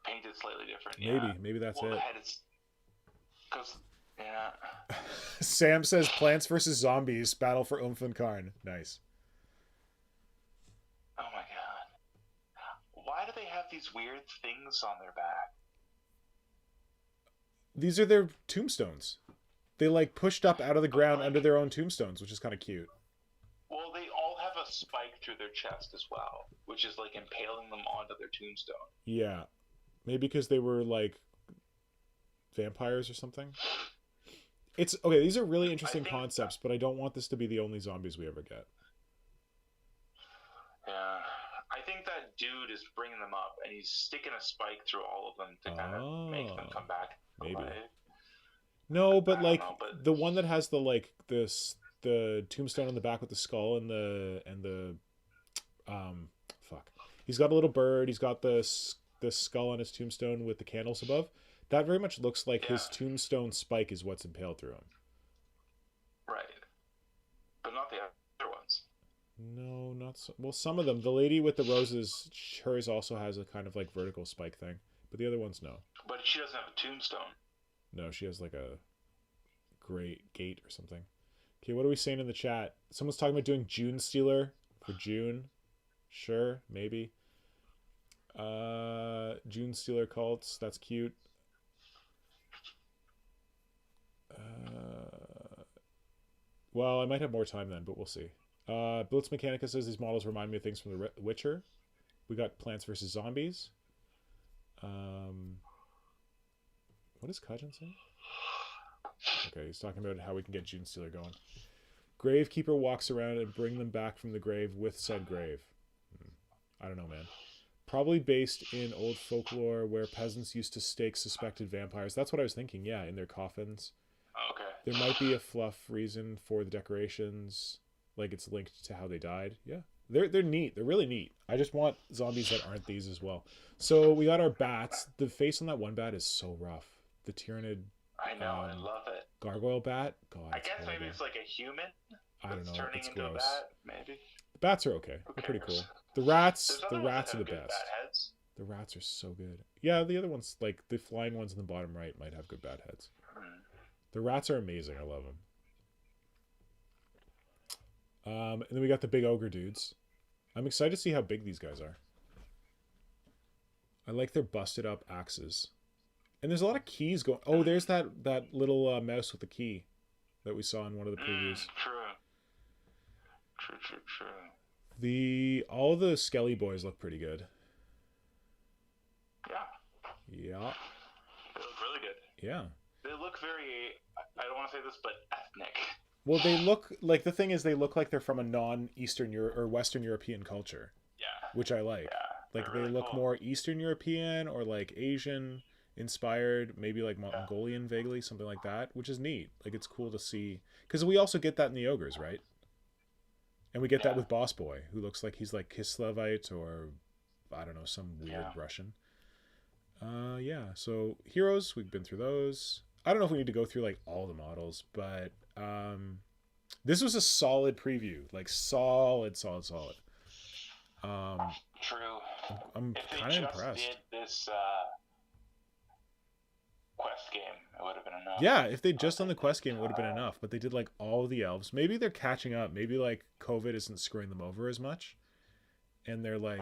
painted slightly different. Maybe that's it. The head is... Because, yeah. Sam says Plants vs. Zombies, Battle for Umfenkarn. Nice. Oh my god. Why do they have these weird things on their back? These are their tombstones. They like pushed up out of the ground under their own tombstones, which is kind of cute. Well, they all have a spike through their chest as well, which is like impaling them onto their tombstone. Yeah. Maybe because they were like vampires or something. It's okay, these are really interesting concepts, but I don't want this to be the only zombies we ever get. Yeah. I think that dude is bringing them up, and he's sticking a spike through all of them to kind of make them come back. Maybe. No, but like the one that has the like the tombstone on the back with the skull and the fuck. He's got a little bird. He's got the skull on his tombstone with the candles above. That very much looks like his tombstone spike is what's impaled through him. Right. But not the other ones. No, not so. Well, some of them. The lady with the roses, hers also has a kind of like vertical spike thing. But the other ones, no. But she doesn't have a tombstone. No, she has like a great gate or something. Okay, what are we saying in the chat? Someone's talking about doing June Stealer for June. Sure, maybe. June Stealer cults. That's cute. Well, I might have more time then, but we'll see. Blitz Mechanica says these models remind me of things from The Witcher. We got Plants vs. Zombies. What is Kajin saying? Okay, he's talking about how we can get June Stealer going. Gravekeeper walks around and bring them back from the grave with said grave. I don't know, man. Probably based in old folklore where peasants used to stake suspected vampires. That's what I was thinking, yeah, in their coffins. Okay. There might be a fluff reason for the decorations, like it's linked to how they died. Yeah, they're neat. They're really neat. I just want zombies that aren't these as well. So we got our bats. The face on that one bat is so rough. The Tyrannid. I know. I love it. Gargoyle bat. God. I guess maybe it's like a human. I don't know. Turning it's into gross. A bat, maybe. The bats are okay. They're pretty cool. The rats are the best. The rats are so good. Yeah, the other ones, like the flying ones in the bottom right, might have good bat heads. The rats are amazing. I love them. And then we got the big ogre dudes. I'm excited to see how big these guys are. I like their busted up axes. And there's a lot of keys going... Oh, there's that little mouse with the key that we saw in one of the previews. True. All the Skelly boys look pretty good. Yeah. Yeah. They look really good. Yeah. They look very... I don't want to say this, but ethnic. Well, they look... Like, the thing is, they look like they're from a non-Eastern or Western European culture. Yeah. Which I like. Yeah. Like, they look more Eastern European or, like, Asian inspired, maybe, like, Mongolian vaguely, something like that, which is neat. Like, it's cool to see. Because we also get that in the ogres, right? And we get that with Boss Boy, who looks like he's, like, Kislevite or, I don't know, some weird Russian. Yeah, so heroes, we've been through those. I don't know if we need to go through like all the models, but this was a solid preview, like solid. True. I'm kind of impressed. If they did this quest game, it would have been enough. Yeah, if they just done the quest game, it would have been enough. But they did like all of the elves. Maybe they're catching up. Maybe like COVID isn't screwing them over as much. And they're like,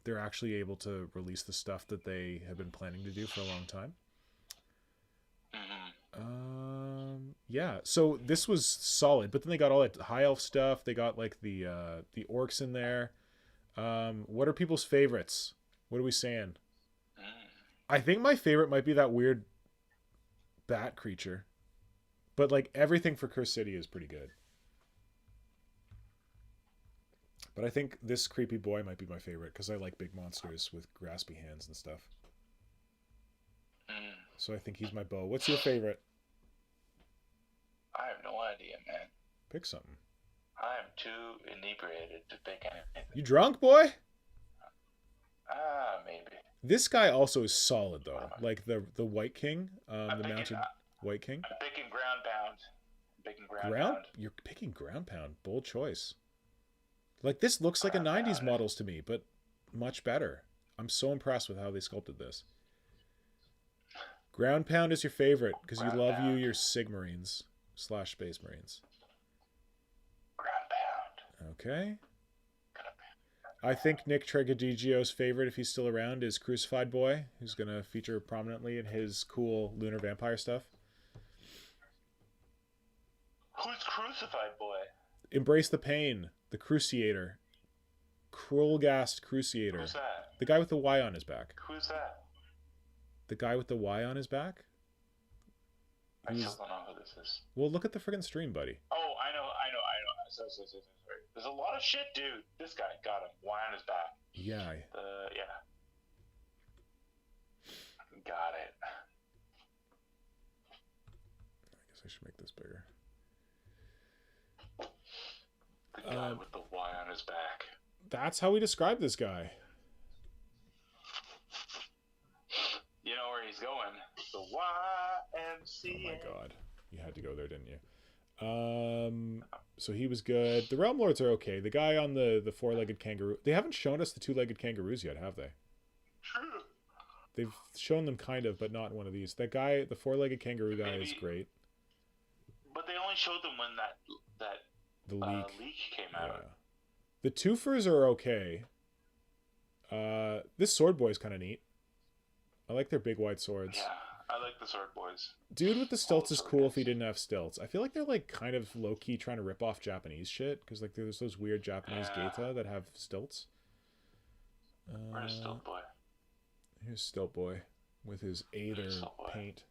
they're actually able to release the stuff that they have been planning to do for a long time. Yeah. So this was solid, but then they got all that high elf stuff. They got like the orcs in there. What are people's favorites? What are we saying? I think my favorite might be that weird bat creature. But like everything for Curse City is pretty good. But I think this creepy boy might be my favorite because I like big monsters with graspy hands and stuff. So I think he's my bow. What's your favorite? I have no idea, man. Pick something. I am too inebriated to pick anything. You drunk, boy? Maybe. This guy also is solid though. Like the White King, the mounted White King. I'm picking ground pound. Pound. You're picking ground pound. Bold choice. Like this looks like a 90s models to me, but much better. I'm so impressed with how they sculpted this. Ground pound is your favorite because you love your Sigmarines / Space Marines. Ground pound. Okay. I think Nick Tregadigio's favorite, if he's still around, is Crucified Boy, who's going to feature prominently in his cool Lunar Vampire stuff. Who's Crucified Boy? Embrace the Pain, the Cruciator. Krulgast Cruciator. Who's that? The guy with the Y on his back. Who's that? The guy with the Y on his back? I still don't know who this is. Well, look at the friggin' stream, buddy. Oh, I know. Sorry. There's a lot of shit, dude. This guy got him. Y on his back. Yeah. Yeah. Got it. I guess I should make this bigger. The guy with the Y on his back. That's how we describe this guy. You know where he's going. The YMCA. Oh my god. You had to go there, didn't you? So he was good. The Realm Lords are okay. The guy on the four-legged kangaroo. They haven't shown us the two-legged kangaroos yet, have they? True. They've shown them kind of, but not one of these. That guy, the four-legged kangaroo guy, is great. But they only showed them when that leak came out. Yeah. The twofers are okay. This sword boy is kind of neat. I like their big wide swords. Yeah, I like the sword boys. Dude with the stilts is cool if he didn't have stilts. I feel like they're like kind of low-key trying to rip off Japanese shit because like there's those weird Japanese Geita that have stilts. Where's Stilt Boy? Here's Stilt Boy with his Aether paint.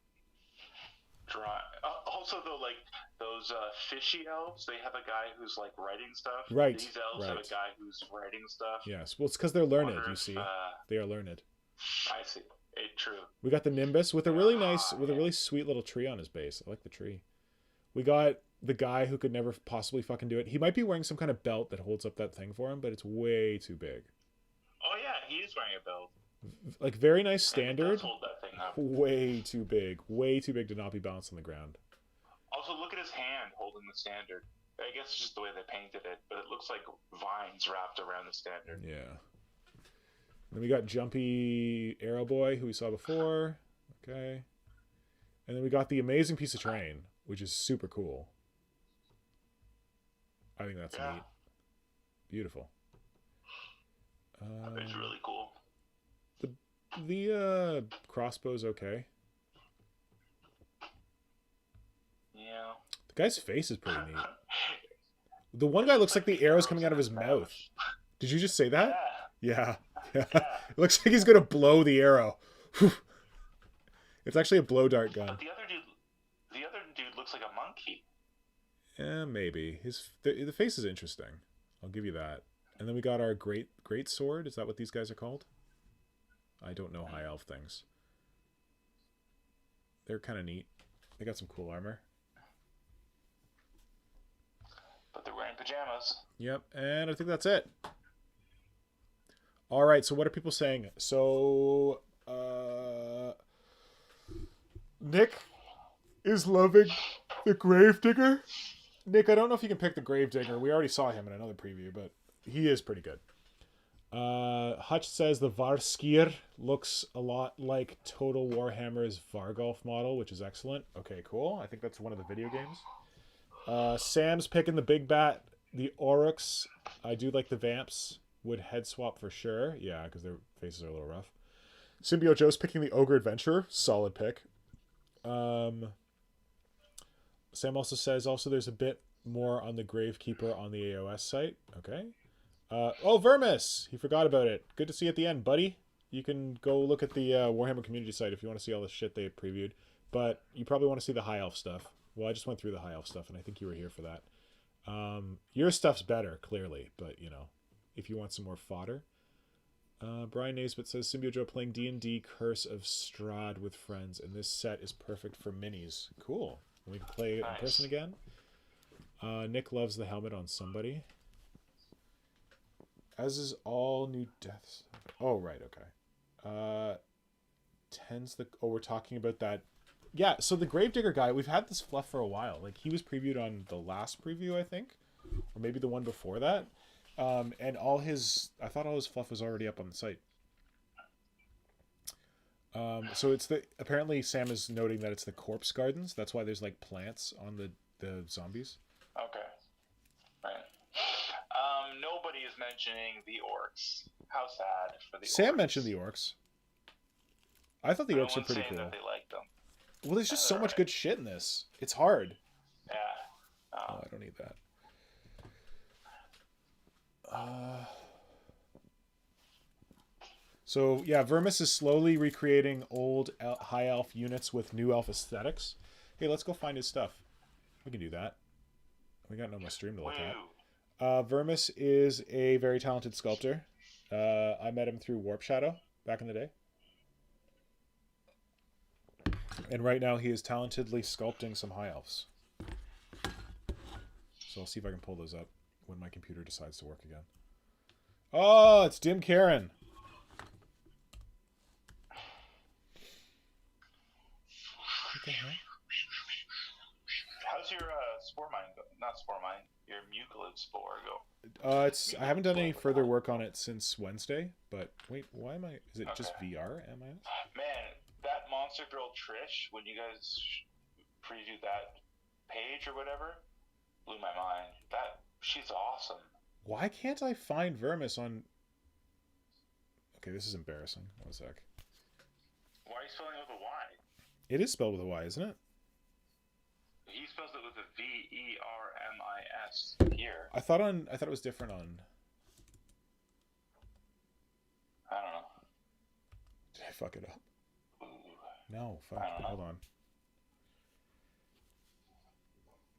Also, though, like those fishy elves, they have a guy who's like writing stuff. Right. These elves have a guy who's writing stuff. Yes. Well, it's because they're learned. You see, they are learned. I see. True. We got the Nimbus with a really nice, with a really sweet little tree on his base. I like the tree. We got the guy who could never possibly fucking do it. He might be wearing some kind of belt that holds up that thing for him, but it's way too big. Oh yeah, he is wearing a belt. Like very nice standard. Hold that thing up. Way too big. Way too big to not be bounced on the ground. Also, look at his hand holding the standard. I guess it's just the way they painted it, but it looks like vines wrapped around the standard. Yeah. Then we got Jumpy Arrow Boy, who we saw before. Okay. And then we got the amazing piece of terrain, which is super cool. I think that's neat. Beautiful. It's really cool. The crossbow's okay. Yeah. The guy's face is pretty neat. The one guy looks like the arrow's coming out of his mouth. Did you just say that? Yeah. Yeah. It looks like he's gonna blow the arrow. It's actually a blow dart gun. But the other dude looks like a monkey. Yeah, maybe. The face is interesting. I'll give you that. And then we got our great sword. Is that what these guys are called? I don't know high elf things. They're kind of neat. They got some cool armor. But they're wearing pajamas. Yep, and I think that's it. All right, so what are people saying? So, Nick is loving the Gravedigger. Nick, I don't know if you can pick the Gravedigger. We already saw him in another preview, but he is pretty good. Hutch says the Varskir looks a lot like Total Warhammer's Vargolf model, which is excellent. Okay, cool. I think that's one of the video games. Sam's picking the Big Bat, the Oryx. I do like the Vamps. Would head swap for sure. Yeah, because their faces are a little rough. Symbio Joe's picking the Ogre Adventurer. Solid pick. Sam also says there's a bit more on the Gravekeeper on the AOS site. Okay. Vermis! He forgot about it. Good to see you at the end, buddy. You can go look at the Warhammer community site if you want to see all the shit they previewed. but you probably want to see the high elf stuff. Well, I just went through the high elf stuff, and I think you were here for that. Your stuff's better, clearly, but, you know, if you want some more fodder. Brian Naisbitt says, Symbio Joe playing D&D Curse of Strahd with friends, and this set is perfect for minis. Cool. We can play it in person again. Nick loves the helmet on somebody. As is all new deaths. Oh, right, okay. We're talking about that. Yeah, so the Gravedigger guy, we've had this fluff for a while. Like, he was previewed on the last preview, I think. Or maybe the one before that. And I thought all his fluff was already up on the site. So apparently Sam is noting that it's the corpse gardens. That's why there's like plants on the zombies. Okay. Right. Nobody is mentioning the orcs. How sad for the orcs. Sam mentioned the orcs. I thought the orcs were pretty cool. That they like them. Well, there's just so much good shit in this. It's hard. Yeah. Oh, I don't need that. So yeah, Vermis is slowly recreating old high elf units with new elf aesthetics. Hey, let's go find his stuff. We can do that. We got no more stream to look at. Vermis is a very talented sculptor. I met him through Warp Shadow back in the day. And right now he is talentedly sculpting some high elves. So I'll see if I can pull those up when my computer decides to work again. Oh, it's Dim Karen. What the hell? How's your spore mine go? Not spore mine. Your mucilid spore go? I haven't done any further work on it since Wednesday. But wait, why am I? Is it just VR? Am I? Man, that monster girl Trish, when you guys previewed that page or whatever, blew my mind. She's awesome. Why can't I find Vermis on... Okay, this is embarrassing. One sec. Why are you spelling it with a Y? It is spelled with a Y, isn't it? He spells it with a V-E-R-M-I-S here. I thought it was different on... I don't know. Did I fuck it up? Ooh. No, fuck. Hold on.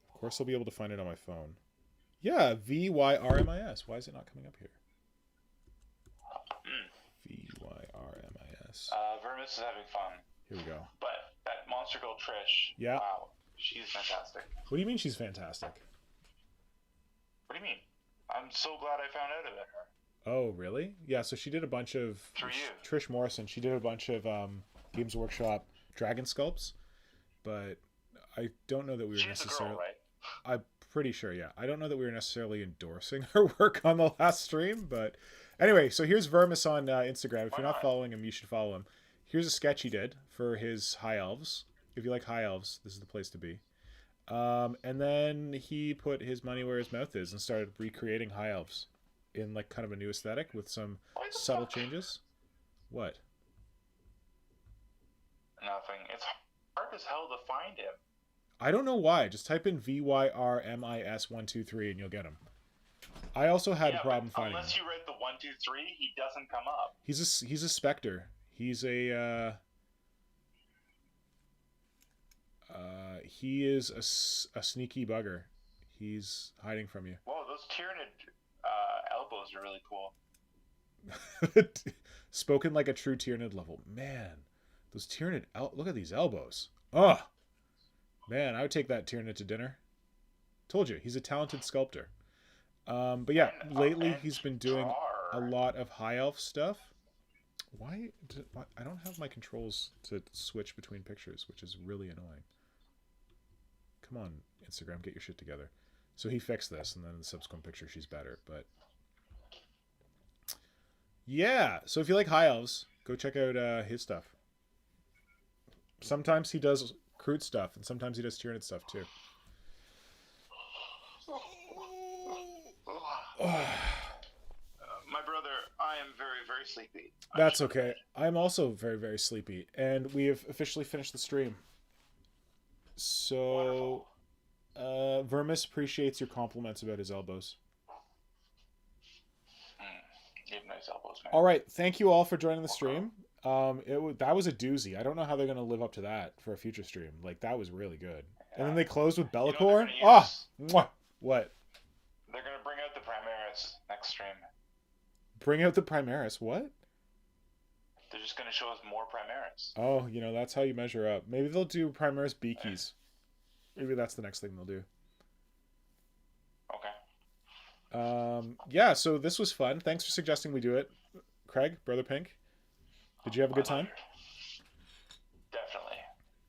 Of course I'll be able to find it on my phone. Yeah, V-Y-R-M-I-S. Why is it not coming up here? V-Y-R-M-I-S. Vermis is having fun. Here we go. But that monster girl Trish, yeah. Wow, she's fantastic. What do you mean she's fantastic? What do you mean? I'm so glad I found out about her. Oh, really? Yeah, so she did a bunch of... Through you. Trish Morrison, she did a bunch of Games Workshop dragon sculpts, but I don't know that we were necessarily... She's a girl, right? I'm pretty sure, yeah. I don't know that we were necessarily endorsing her work on the last stream, but anyway, so here's Vermis on Instagram. If you're not following him, you should follow him. Here's a sketch he did for his high elves. If you like high elves, this is the place to be. And then he put his money where his mouth is and started recreating high elves in like kind of a new aesthetic with some subtle changes. What? Nothing. It's hard as hell to find him. I don't know why. Just type in VYRMIS123 and you'll get him. I also had a problem finding him. Unless you read the 123, he doesn't come up. He's a specter. He's a he is a sneaky bugger. He's hiding from you. Whoa, those Tyranid elbows are really cool. Spoken like a true Tyranid level. Man, those Tyranid look at these elbows. Ugh. Man, I would take that Tyranid to dinner. Told you, he's a talented sculptor. But yeah, lately he's been doing a lot of high elf stuff. Why I don't have my controls to switch between pictures, which is really annoying. Come on, Instagram, get your shit together. So he fixed this, and then in the subsequent picture, she's better. But yeah, so if you like high elves, go check out his stuff. Sometimes he does Kroot stuff, and sometimes he does Tyranid stuff too. My brother, I am very, very sleepy. That's okay. I'm also very, very sleepy, and we have officially finished the stream. So, Vermis appreciates your compliments about his elbows. You have nice elbows, man. All right, thank you all for joining the stream. That was a doozy. I don't know how they're gonna live up to that for a future stream. Like that was really good. And then they closed with Bellacor. What? They're gonna bring out the Primaris next stream. Bring out the Primaris. What? They're just gonna show us more Primaris. Oh, that's how you measure up. Maybe they'll do Primaris Beakies. Maybe that's the next thing they'll do. Okay. Yeah, so this was fun. Thanks for suggesting we do it. Craig, Brother Pink, did you have a good time? Definitely.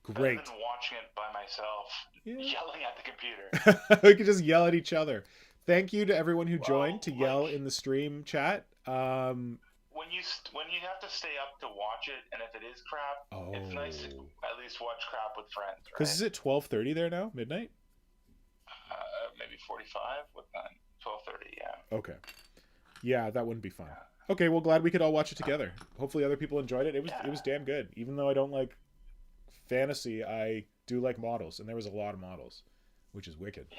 Great. I've been watching it by myself, yelling at the computer. We could just yell at each other. Thank you to everyone who joined to yell in the stream chat. When you have to stay up to watch it, and if it is crap, it's nice to at least watch crap with friends. Right? Because is it 12:30 there now? Midnight? Maybe 45 with 12:30. Yeah. Okay. Yeah, that wouldn't be fun. Okay, well, glad we could all watch it together. Hopefully, other people enjoyed it. It was damn good. Even though I don't like fantasy, I do like models, and there was a lot of models, which is wicked. Yeah.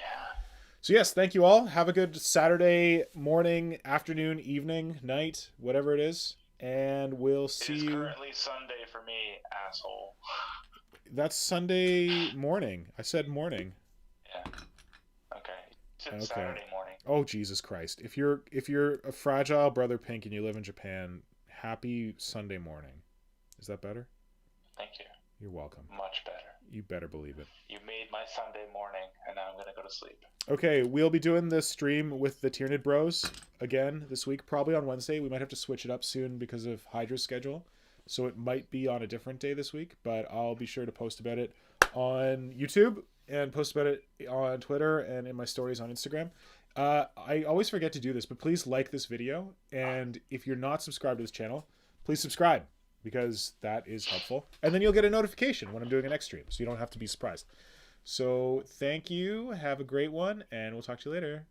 So yes, thank you all. Have a good Saturday morning, afternoon, evening, night, whatever it is, and we'll see you. It is currently Sunday for me, asshole. That's Sunday morning. I said morning. Yeah. Okay. It's Saturday morning. Oh Jesus Christ! If you're a fragile Brother Pink and you live in Japan, happy Sunday morning. Is that better? Thank you. You're welcome. Much better. You better believe it. You made my Sunday morning, and now I'm gonna go to sleep. Okay, we'll be doing this stream with the Tyrannid Bros again this week, probably on Wednesday. We might have to switch it up soon because of Hydra's schedule, so it might be on a different day this week. But I'll be sure to post about it on YouTube and post about it on Twitter and in my stories on Instagram. I always forget to do this, but please like this video, and if you're not subscribed to this channel, please subscribe, because that is helpful. And then you'll get a notification when I'm doing a next stream, so you don't have to be surprised. So thank you, have a great one, and we'll talk to you later.